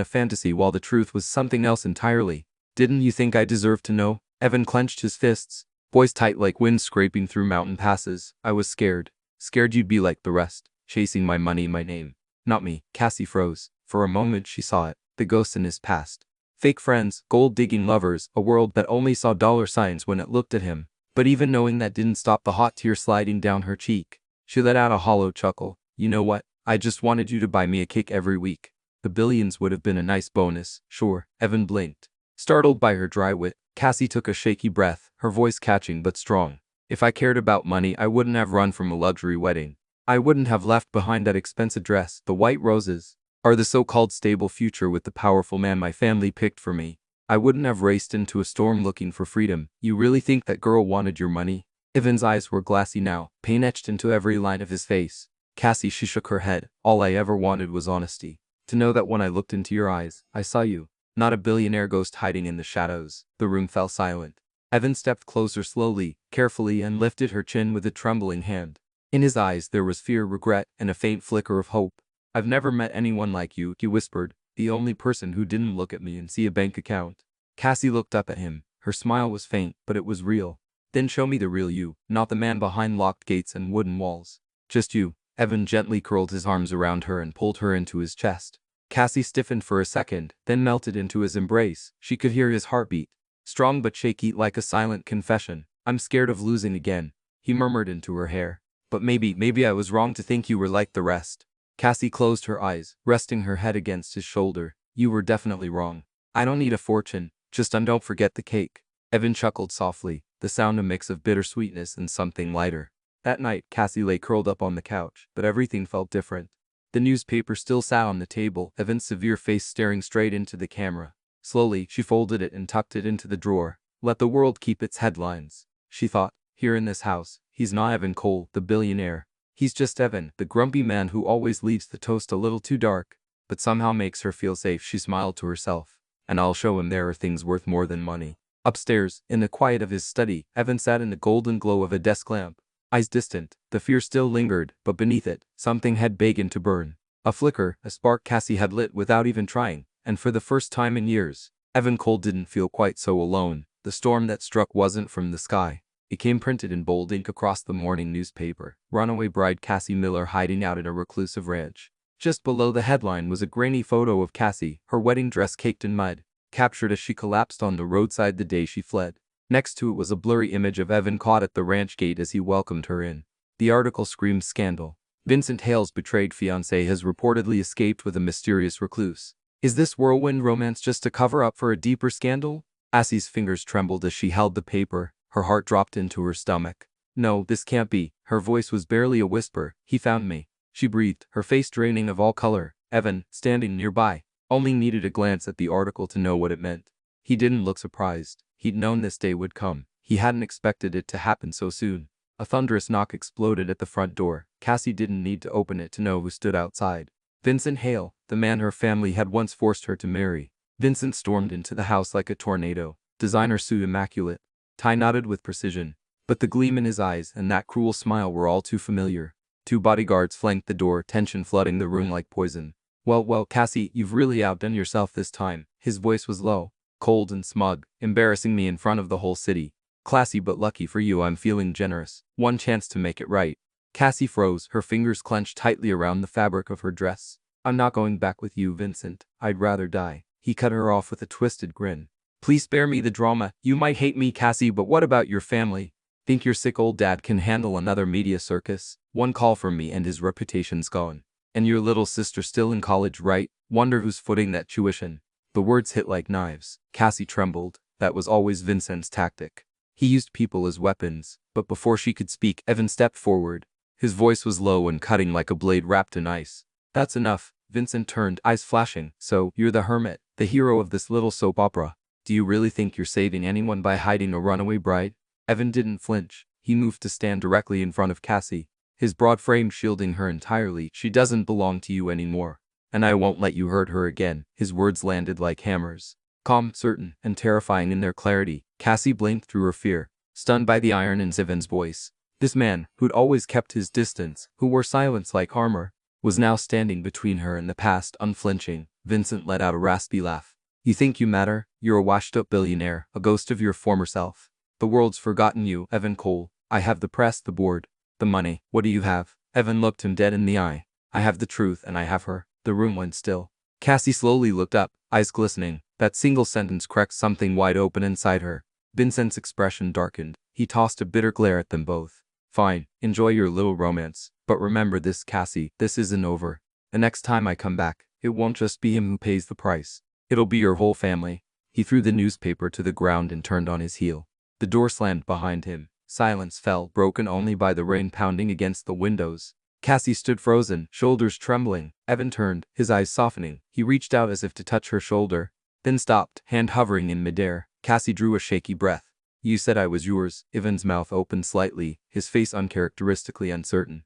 S1: a fantasy while the truth was something else entirely. Didn't you think I deserved to know?" Evan clenched his fists, voice tight like wind scraping through mountain passes. "I was scared. Scared you'd be like the rest, chasing my money, my name." "Not me." Cassie froze. For a moment she saw it, the ghost in his past. Fake friends, gold-digging lovers, a world that only saw dollar signs when it looked at him. But even knowing that didn't stop the hot tear sliding down her cheek. She let out a hollow chuckle. "You know what? I just wanted you to buy me a cake every week. The billions would have been a nice bonus, sure." Evan blinked. Startled by her dry wit, Cassie took a shaky breath, her voice catching but strong. "If I cared about money, I wouldn't have run from a luxury wedding. I wouldn't have left behind that expensive dress, the white roses, or the so-called stable future with the powerful man my family picked for me. I wouldn't have raced into a storm looking for freedom." "You really think that girl wanted your money?" Evan's eyes were glassy now, pain etched into every line of his face. "Cassie," she shook her head, "all I ever wanted was honesty. To know that when I looked into your eyes, I saw you, not a billionaire ghost hiding in the shadows." The room fell silent. Evan stepped closer slowly, carefully, and lifted her chin with a trembling hand. In his eyes there was fear, regret, and a faint flicker of hope. "I've never met anyone like you," he whispered, "the only person who didn't look at me and see a bank account." Cassie looked up at him. Her smile was faint, but it was real. "Then show me the real you, not the man behind locked gates and wooden walls. Just you." Evan gently curled his arms around her and pulled her into his chest. Cassie stiffened for a second, then melted into his embrace. She could hear his heartbeat, strong but shaky like a silent confession. "I'm scared of losing again," he murmured into her hair. "But maybe I was wrong to think you were like the rest." Cassie closed her eyes, resting her head against his shoulder. "You were definitely wrong. I don't need a fortune, just don't forget the cake." Evan chuckled softly, the sound a mix of bittersweetness and something lighter. That night, Cassie lay curled up on the couch, but everything felt different. The newspaper still sat on the table, Evan's severe face staring straight into the camera. Slowly, she folded it and tucked it into the drawer. "Let the world keep its headlines," she thought. "Here in this house, he's not Evan Cole, the billionaire. He's just Evan, the grumpy man who always leaves the toast a little too dark, but somehow makes her feel safe." She smiled to herself. "And I'll show him there are things worth more than money." Upstairs, in the quiet of his study, Evan sat in the golden glow of a desk lamp. Eyes distant, the fear still lingered, but beneath it, something had begun to burn. A flicker, a spark Cassie had lit without even trying, and for the first time in years, Evan Cole didn't feel quite so alone. The storm that struck wasn't from the sky. It came printed in bold ink across the morning newspaper. "Runaway bride Cassie Miller hiding out at a reclusive ranch." Just below the headline was a grainy photo of Cassie, her wedding dress caked in mud, captured as she collapsed on the roadside the day she fled. Next to it was a blurry image of Evan caught at the ranch gate as he welcomed her in. The article screamed scandal. "Vincent Hale's betrayed fiancé has reportedly escaped with a mysterious recluse." Is this whirlwind romance just a cover-up for a deeper scandal? Cassie's fingers trembled as she held the paper. Her heart dropped into her stomach. "No, this can't be." Her voice was barely a whisper. "He found me," she breathed, her face draining of all color. Evan, standing nearby, only needed a glance at the article to know what it meant. He didn't look surprised. He'd known this day would come. He hadn't expected it to happen so soon. A thunderous knock exploded at the front door. Cassie didn't need to open it to know who stood outside. Vincent Hale, the man her family had once forced her to marry. Vincent stormed into the house like a tornado, designer suit immaculate, tie knotted with precision. But the gleam in his eyes and that cruel smile were all too familiar. Two bodyguards flanked the door, tension flooding the room like poison. Well, Cassie, you've really outdone yourself this time." His voice was low, cold and smug. "Embarrassing me in front of the whole city. Classy but lucky for you I'm feeling generous. One chance to make it right." Cassie froze, her fingers clenched tightly around the fabric of her dress. I'm not going back with you, Vincent. I'd rather die. He cut her off with a twisted grin. Please spare me the drama. You might hate me, Cassie, but what about your family? Think your sick old dad can handle another media circus? One call from me and his reputation's gone. And your little sister still in college, right? Wonder who's footing that tuition. The words hit like knives. Cassie trembled. That was always Vincent's tactic. He used people as weapons. But before she could speak, Evan stepped forward. His voice was low and cutting like a blade wrapped in ice. That's enough. Vincent turned, eyes flashing. So, you're the hermit, the hero of this little soap opera. Do you really think you're saving anyone by hiding a runaway bride? Evan didn't flinch. He moved to stand directly in front of Cassie, his broad frame shielding her entirely. She doesn't belong to you anymore. And I won't let you hurt her again. His words landed like hammers. Calm, certain, and terrifying in their clarity, Cassie blinked through her fear, stunned by the iron in Evan's voice. This man, who'd always kept his distance, who wore silence like armor, was now standing between her and the past, unflinching. Vincent let out a raspy laugh. You think you matter? You're a washed-up billionaire, a ghost of your former self. The world's forgotten you, Evan Cole. I have the press, the board, the money. What do you have? Evan looked him dead in the eye. I have the truth and I have her. The room went still. Cassie slowly looked up, eyes glistening. That single sentence cracked something wide open inside her. Vincent's expression darkened. He tossed a bitter glare at them both. Fine, enjoy your little romance. But remember this, Cassie, this isn't over. The next time I come back, it won't just be him who pays the price. It'll be your whole family. He threw the newspaper to the ground and turned on his heel. The door slammed behind him. Silence fell, broken only by the rain pounding against the windows. Cassie stood frozen, shoulders trembling. Evan turned, his eyes softening. He reached out as if to touch her shoulder, then stopped, hand hovering in midair. Cassie drew a shaky breath. You said I was yours. Evan's mouth opened slightly, his face uncharacteristically uncertain.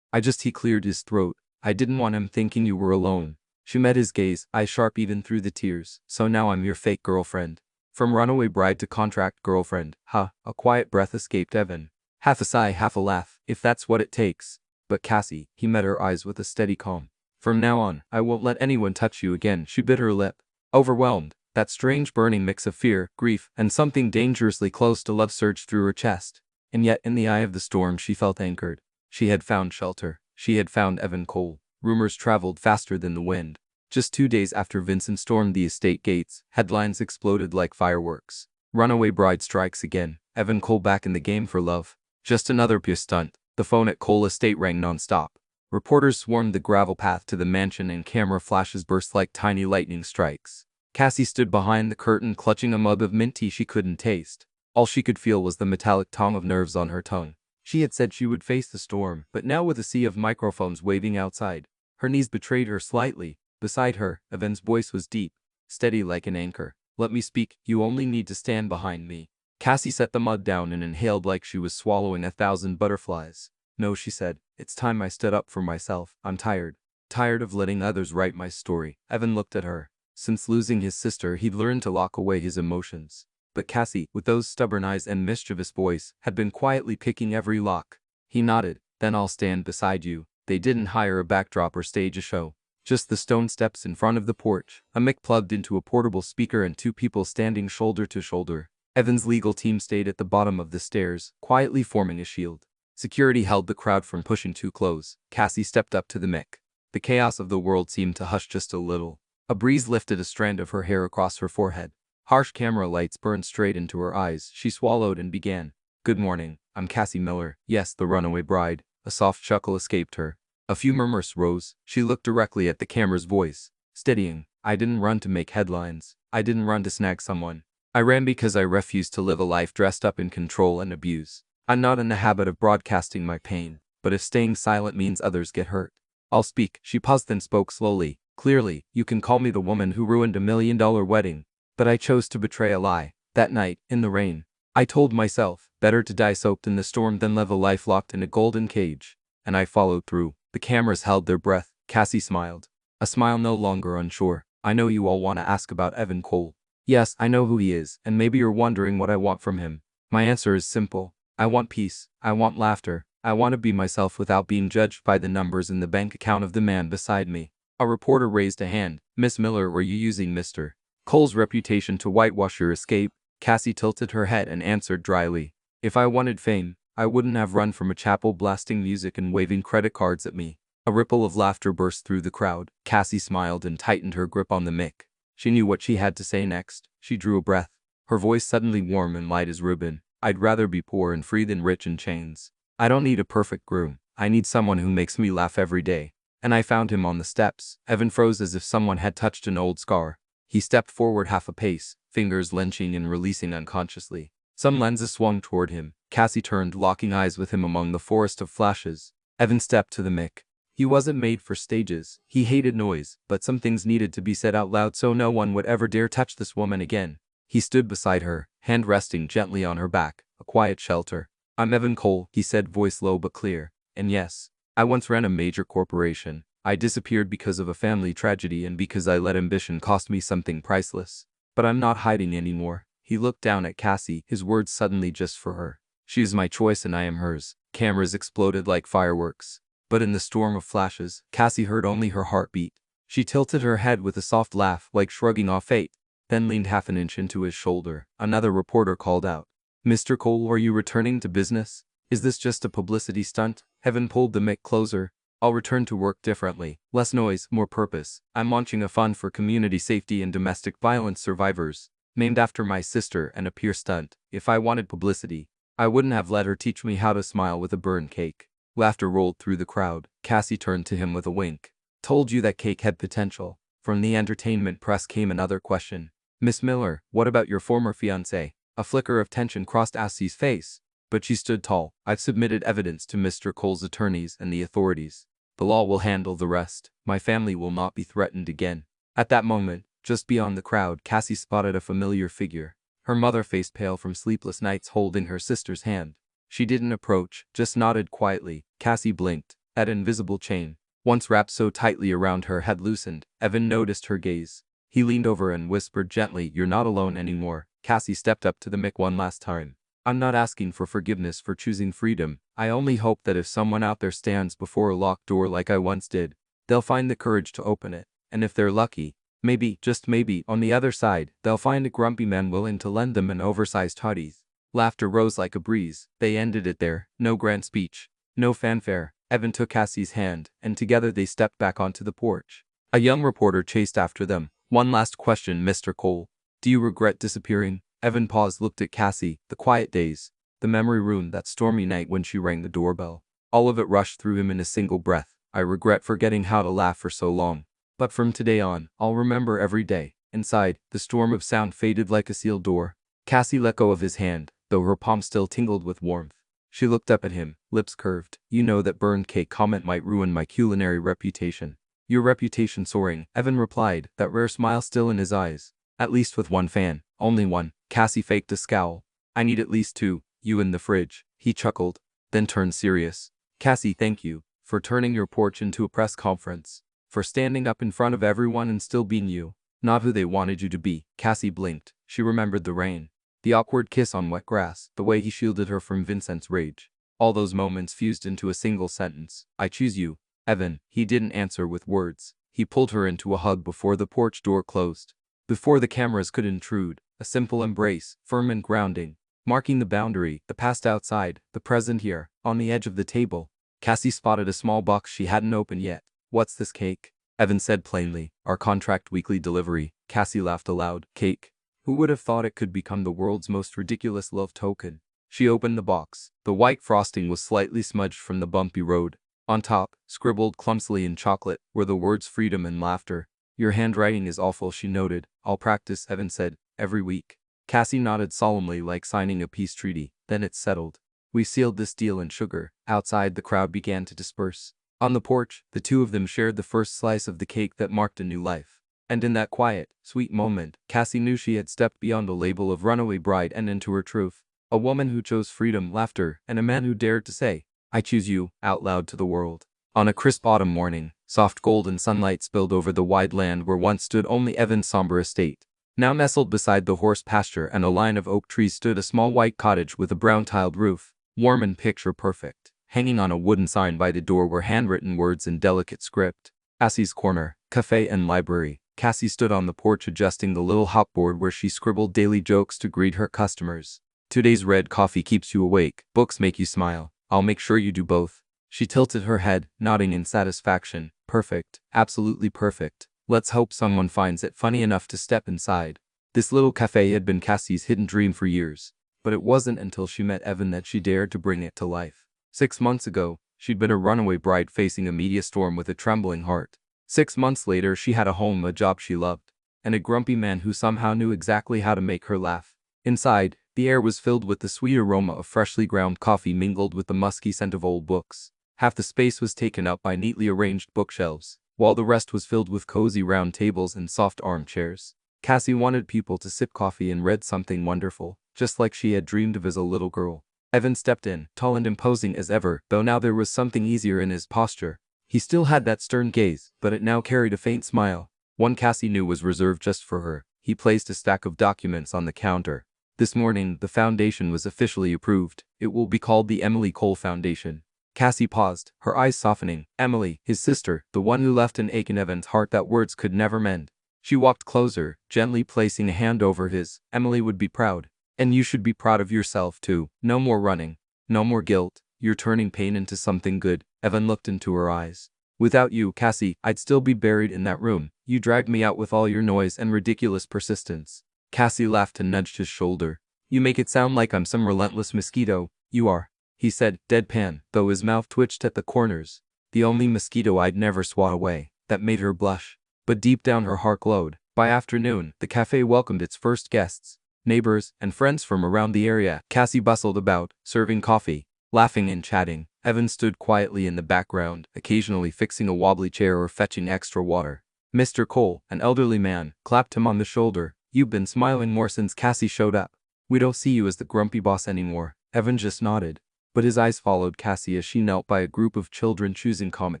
S1: He cleared his throat. I didn't want him thinking you were alone. She met his gaze, eyes sharp even through the tears. So now I'm your fake girlfriend. From runaway bride to contract girlfriend. Ha, a quiet breath escaped Evan. Half a sigh, half a laugh, if that's what it takes. But Cassie, he met her eyes with a steady calm. From now on, I won't let anyone touch you again. She bit her lip. Overwhelmed, that strange burning mix of fear, grief, and something dangerously close to love surged through her chest. And yet in the eye of the storm she felt anchored. She had found shelter. She had found Evan Cole. Rumors traveled faster than the wind. Just 2 days after Vincent stormed the estate gates, headlines exploded like fireworks. Runaway bride strikes again. Evan Cole back in the game for love. Just another pure stunt. The phone at Cole Estate rang non-stop. Reporters swarmed the gravel path to the mansion and camera flashes burst like tiny lightning strikes. Cassie stood behind the curtain clutching a mug of mint tea she couldn't taste. All she could feel was the metallic tong of nerves on her tongue. She had said she would face the storm, but now with a sea of microphones waving outside, her knees betrayed her slightly. Beside her, Evan's voice was deep, steady like an anchor. Let me speak, you only need to stand behind me. Cassie set the mug down and inhaled like she was swallowing 1,000 butterflies. No, she said, it's time I stood up for myself. I'm tired. Tired of letting others write my story. Evan looked at her. Since losing his sister, he'd learned to lock away his emotions. But Cassie, with those stubborn eyes and mischievous voice, had been quietly picking every lock. He nodded. Then I'll stand beside you. They didn't hire a backdrop or stage a show. Just the stone steps in front of the porch, a mic plugged into a portable speaker and 2 people standing shoulder to shoulder. Evan's legal team stayed at the bottom of the stairs, quietly forming a shield. Security held the crowd from pushing too close. Cassie stepped up to the mic. The chaos of the world seemed to hush just a little. A breeze lifted a strand of her hair across her forehead. Harsh camera lights burned straight into her eyes. She swallowed and began. Good morning, I'm Cassie Miller. Yes, the runaway bride. A soft chuckle escaped her. A few murmurs rose. She looked directly at the camera's voice, steadying. I didn't run to make headlines. I didn't run to snag someone. I ran because I refused to live a life dressed up in control and abuse. I'm not in the habit of broadcasting my pain, but if staying silent means others get hurt, I'll speak. She paused then spoke slowly, clearly. You can call me the woman who ruined $1 million wedding, but I chose to betray a lie. That night, in the rain, I told myself, better to die soaked in the storm than live a life locked in a golden cage. And I followed through. The cameras held their breath. Cassie smiled. A smile no longer unsure. I know you all want to ask about Evan Cole. Yes, I know who he is, and maybe you're wondering what I want from him. My answer is simple. I want peace. I want laughter. I want to be myself without being judged by the numbers in the bank account of the man beside me. A reporter raised a hand. Miss Miller, were you using Mr. Cole's reputation to whitewash your escape? Cassie tilted her head and answered dryly. If I wanted fame, I wouldn't have run from a chapel blasting music and waving credit cards at me. A ripple of laughter burst through the crowd. Cassie smiled and tightened her grip on the mic. She knew what she had to say next. She drew a breath. Her voice suddenly warm and light as ribbon. I'd rather be poor and free than rich in chains. I don't need a perfect groom. I need someone who makes me laugh every day. And I found him on the steps. Evan froze as if someone had touched an old scar. He stepped forward half a pace, fingers clenching and releasing unconsciously. Some lenses swung toward him. Cassie turned, locking eyes with him among the forest of flashes. Evan stepped to the mic. He wasn't made for stages. He hated noise, but some things needed to be said out loud so no one would ever dare touch this woman again. He stood beside her, hand resting gently on her back, a quiet shelter. I'm Evan Cole, he said, voice low but clear. And yes, I once ran a major corporation. I disappeared because of a family tragedy and because I let ambition cost me something priceless. But I'm not hiding anymore. He looked down at Cassie, his words suddenly just for her. She is my choice and I am hers. Cameras exploded like fireworks. But in the storm of flashes, Cassie heard only her heartbeat. She tilted her head with a soft laugh, like shrugging off fate, then leaned half an inch into his shoulder. Another reporter called out, Mr. Cole, are you returning to business? Is this just a publicity stunt? Evan pulled the mic closer. I'll return to work differently. Less noise, more purpose. I'm launching a fund for community safety and domestic violence survivors, named after my sister and a pure stunt. If I wanted publicity, I wouldn't have let her teach me how to smile with a burned cake. Laughter rolled through the crowd. Cassie turned to him with a wink. Told you that cake had potential. From the entertainment press came another question. Miss Miller, what about your former fiancé? A flicker of tension crossed Cassie's face, but she stood tall. I've submitted evidence to Mr. Cole's attorneys and the authorities. The law will handle the rest. My family will not be threatened again. At that moment, just beyond the crowd, Cassie spotted a familiar figure. Her mother faced pale from sleepless nights holding her sister's hand. She didn't approach, just nodded quietly. Cassie blinked. That invisible chain, once wrapped so tightly around her, had loosened. Evan noticed her gaze. He leaned over and whispered gently, you're not alone anymore. Cassie stepped up to the mic one last time. I'm not asking for forgiveness for choosing freedom. I only hope that if someone out there stands before a locked door like I once did, they'll find the courage to open it. And if they're lucky, maybe, just maybe, on the other side, they'll find a grumpy man willing to lend them an oversized hoodie. Laughter rose like a breeze. They ended it there. No grand speech. No fanfare. Evan took Cassie's hand, and together they stepped back onto the porch. A young reporter chased after them. One last question, Mr. Cole. Do you regret disappearing? Evan paused, looked at Cassie. The quiet days. The memory ruined, that stormy night when she rang the doorbell. All of it rushed through him in a single breath. I regret forgetting how to laugh for so long. But from today on, I'll remember every day. Inside, the storm of sound faded like a sealed door. Cassie let go of his hand, though her palm still tingled with warmth. She looked up at him, lips curved. You know that burned cake comment might ruin my culinary reputation. Your reputation soaring, Evan replied, that rare smile still in his eyes. At least with one fan. Only one. Cassie faked a scowl. I need at least two. You in the fridge. He chuckled, then turned serious. Cassie, thank you for turning your porch into a press conference. For standing up in front of everyone and still being you. Not who they wanted you to be. Cassie blinked. She remembered the rain. The awkward kiss on wet grass, the way he shielded her from Vincent's rage. All those moments fused into a single sentence. I choose you, Evan. He didn't answer with words. He pulled her into a hug before the porch door closed. Before the cameras could intrude, a simple embrace, firm and grounding, marking the boundary, the past outside, the present here, on the edge of the table. Cassie spotted a small box she hadn't opened yet. What's this, cake? Evan said plainly. Our contract weekly delivery. Cassie laughed aloud. Cake? Who would have thought it could become the world's most ridiculous love token? She opened the box. The white frosting was slightly smudged from the bumpy road. On top, scribbled clumsily in chocolate, were the words freedom and laughter. Your handwriting is awful, she noted. I'll practice, Evan said, every week. Cassie nodded solemnly, like signing a peace treaty. Then it's settled. We sealed this deal in sugar. Outside, the crowd began to disperse. On the porch, the two of them shared the first slice of the cake that marked a new life. And in that quiet, sweet moment, Cassie knew she had stepped beyond the label of runaway bride and into her truth. A woman who chose freedom, laughter, and a man who dared to say, I choose you, out loud to the world. On a crisp autumn morning, soft golden sunlight spilled over the wide land where once stood only Evan's somber estate. Now nestled beside the horse pasture and a line of oak trees stood a small white cottage with a brown-tiled roof, warm and picture-perfect. Hanging on a wooden sign by the door were handwritten words in delicate script. Cassie's Corner, Cafe and Library. Cassie stood on the porch adjusting the little hopboard where she scribbled daily jokes to greet her customers. Today's red coffee keeps you awake, books make you smile. I'll make sure you do both. She tilted her head, nodding in satisfaction. Perfect. Absolutely perfect. Let's hope someone finds it funny enough to step inside. This little cafe had been Cassie's hidden dream for years, but it wasn't until she met Evan that she dared to bring it to life. 6 months ago, she'd been a runaway bride facing a media storm with a trembling heart. 6 months later, she had a home, a job she loved, and a grumpy man who somehow knew exactly how to make her laugh. Inside, the air was filled with the sweet aroma of freshly ground coffee mingled with the musky scent of old books. Half the space was taken up by neatly arranged bookshelves, while the rest was filled with cozy round tables and soft armchairs. Cassie wanted people to sip coffee and read something wonderful, just like she had dreamed of as a little girl. Evan stepped in, tall and imposing as ever, though now there was something easier in his posture. He still had that stern gaze, but it now carried a faint smile. One Cassie knew was reserved just for her. He placed a stack of documents on the counter. This morning, the foundation was officially approved. It will be called the Emily Cole Foundation. Cassie paused, her eyes softening. Emily, his sister, the one who left an ache in Evan's heart that words could never mend. She walked closer, gently placing a hand over his. Emily would be proud. And you should be proud of yourself too. No more running. No more guilt. You're turning pain into something good. Evan looked into her eyes. Without you, Cassie, I'd still be buried in that room. You dragged me out with all your noise and ridiculous persistence. Cassie laughed and nudged his shoulder. You make it sound like I'm some relentless mosquito. You are, he said, deadpan, though his mouth twitched at the corners. The only mosquito I'd never swat away. That made her blush. But deep down her heart glowed. By afternoon, the cafe welcomed its first guests. Neighbors and friends from around the area. Cassie bustled about, serving coffee, laughing and chatting. Evan stood quietly in the background, occasionally fixing a wobbly chair or fetching extra water. Mr. Cole, an elderly man, clapped him on the shoulder. You've been smiling more since Cassie showed up. We don't see you as the grumpy boss anymore. Evan just nodded, but his eyes followed Cassie as she knelt by a group of children choosing comic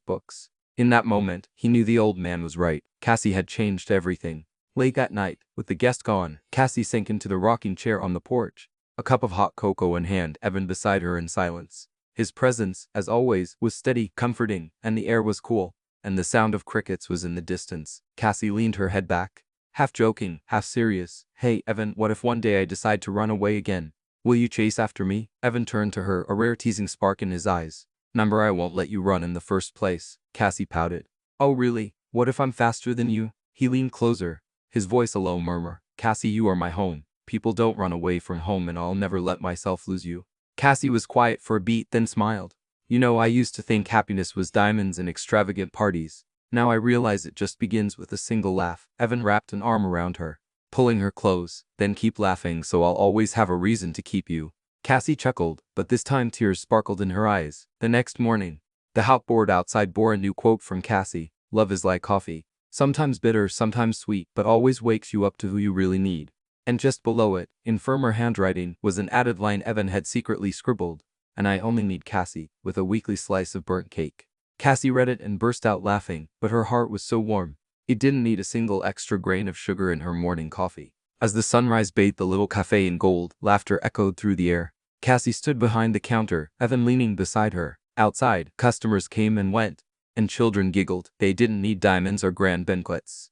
S1: books. In that moment, he knew the old man was right. Cassie had changed everything. Late that night, with the guest gone, Cassie sank into the rocking chair on the porch. A cup of hot cocoa in hand, Evan beside her in silence. His presence, as always, was steady, comforting, and the air was cool, and the sound of crickets was in the distance. Cassie leaned her head back, half joking, half serious. Hey, Evan, what if one day I decide to run away again? Will you chase after me? Evan turned to her, a rare teasing spark in his eyes. Number, I won't let you run in the first place. Cassie pouted. Oh really? What if I'm faster than you? He leaned closer, his voice a low murmur. Cassie, you are my home. People don't run away from home, and I'll never let myself lose you. Cassie was quiet for a beat, then smiled. You know, I used to think happiness was diamonds and extravagant parties. Now I realize it just begins with a single laugh. Evan wrapped an arm around her, pulling her close. Then keep laughing so I'll always have a reason to keep you. Cassie chuckled, but this time tears sparkled in her eyes. The next morning, the houtboard outside bore a new quote from Cassie. Love is like coffee. Sometimes bitter, sometimes sweet, but always wakes you up to who you really need. And just below it, in firmer handwriting, was an added line Evan had secretly scribbled. And I only need Cassie, with a weekly slice of burnt cake. Cassie read it and burst out laughing, but her heart was so warm. It didn't need a single extra grain of sugar in her morning coffee. As the sunrise bathed the little cafe in gold, laughter echoed through the air. Cassie stood behind the counter, Evan leaning beside her. Outside, customers came and went, and children giggled. They didn't need diamonds or grand banquets.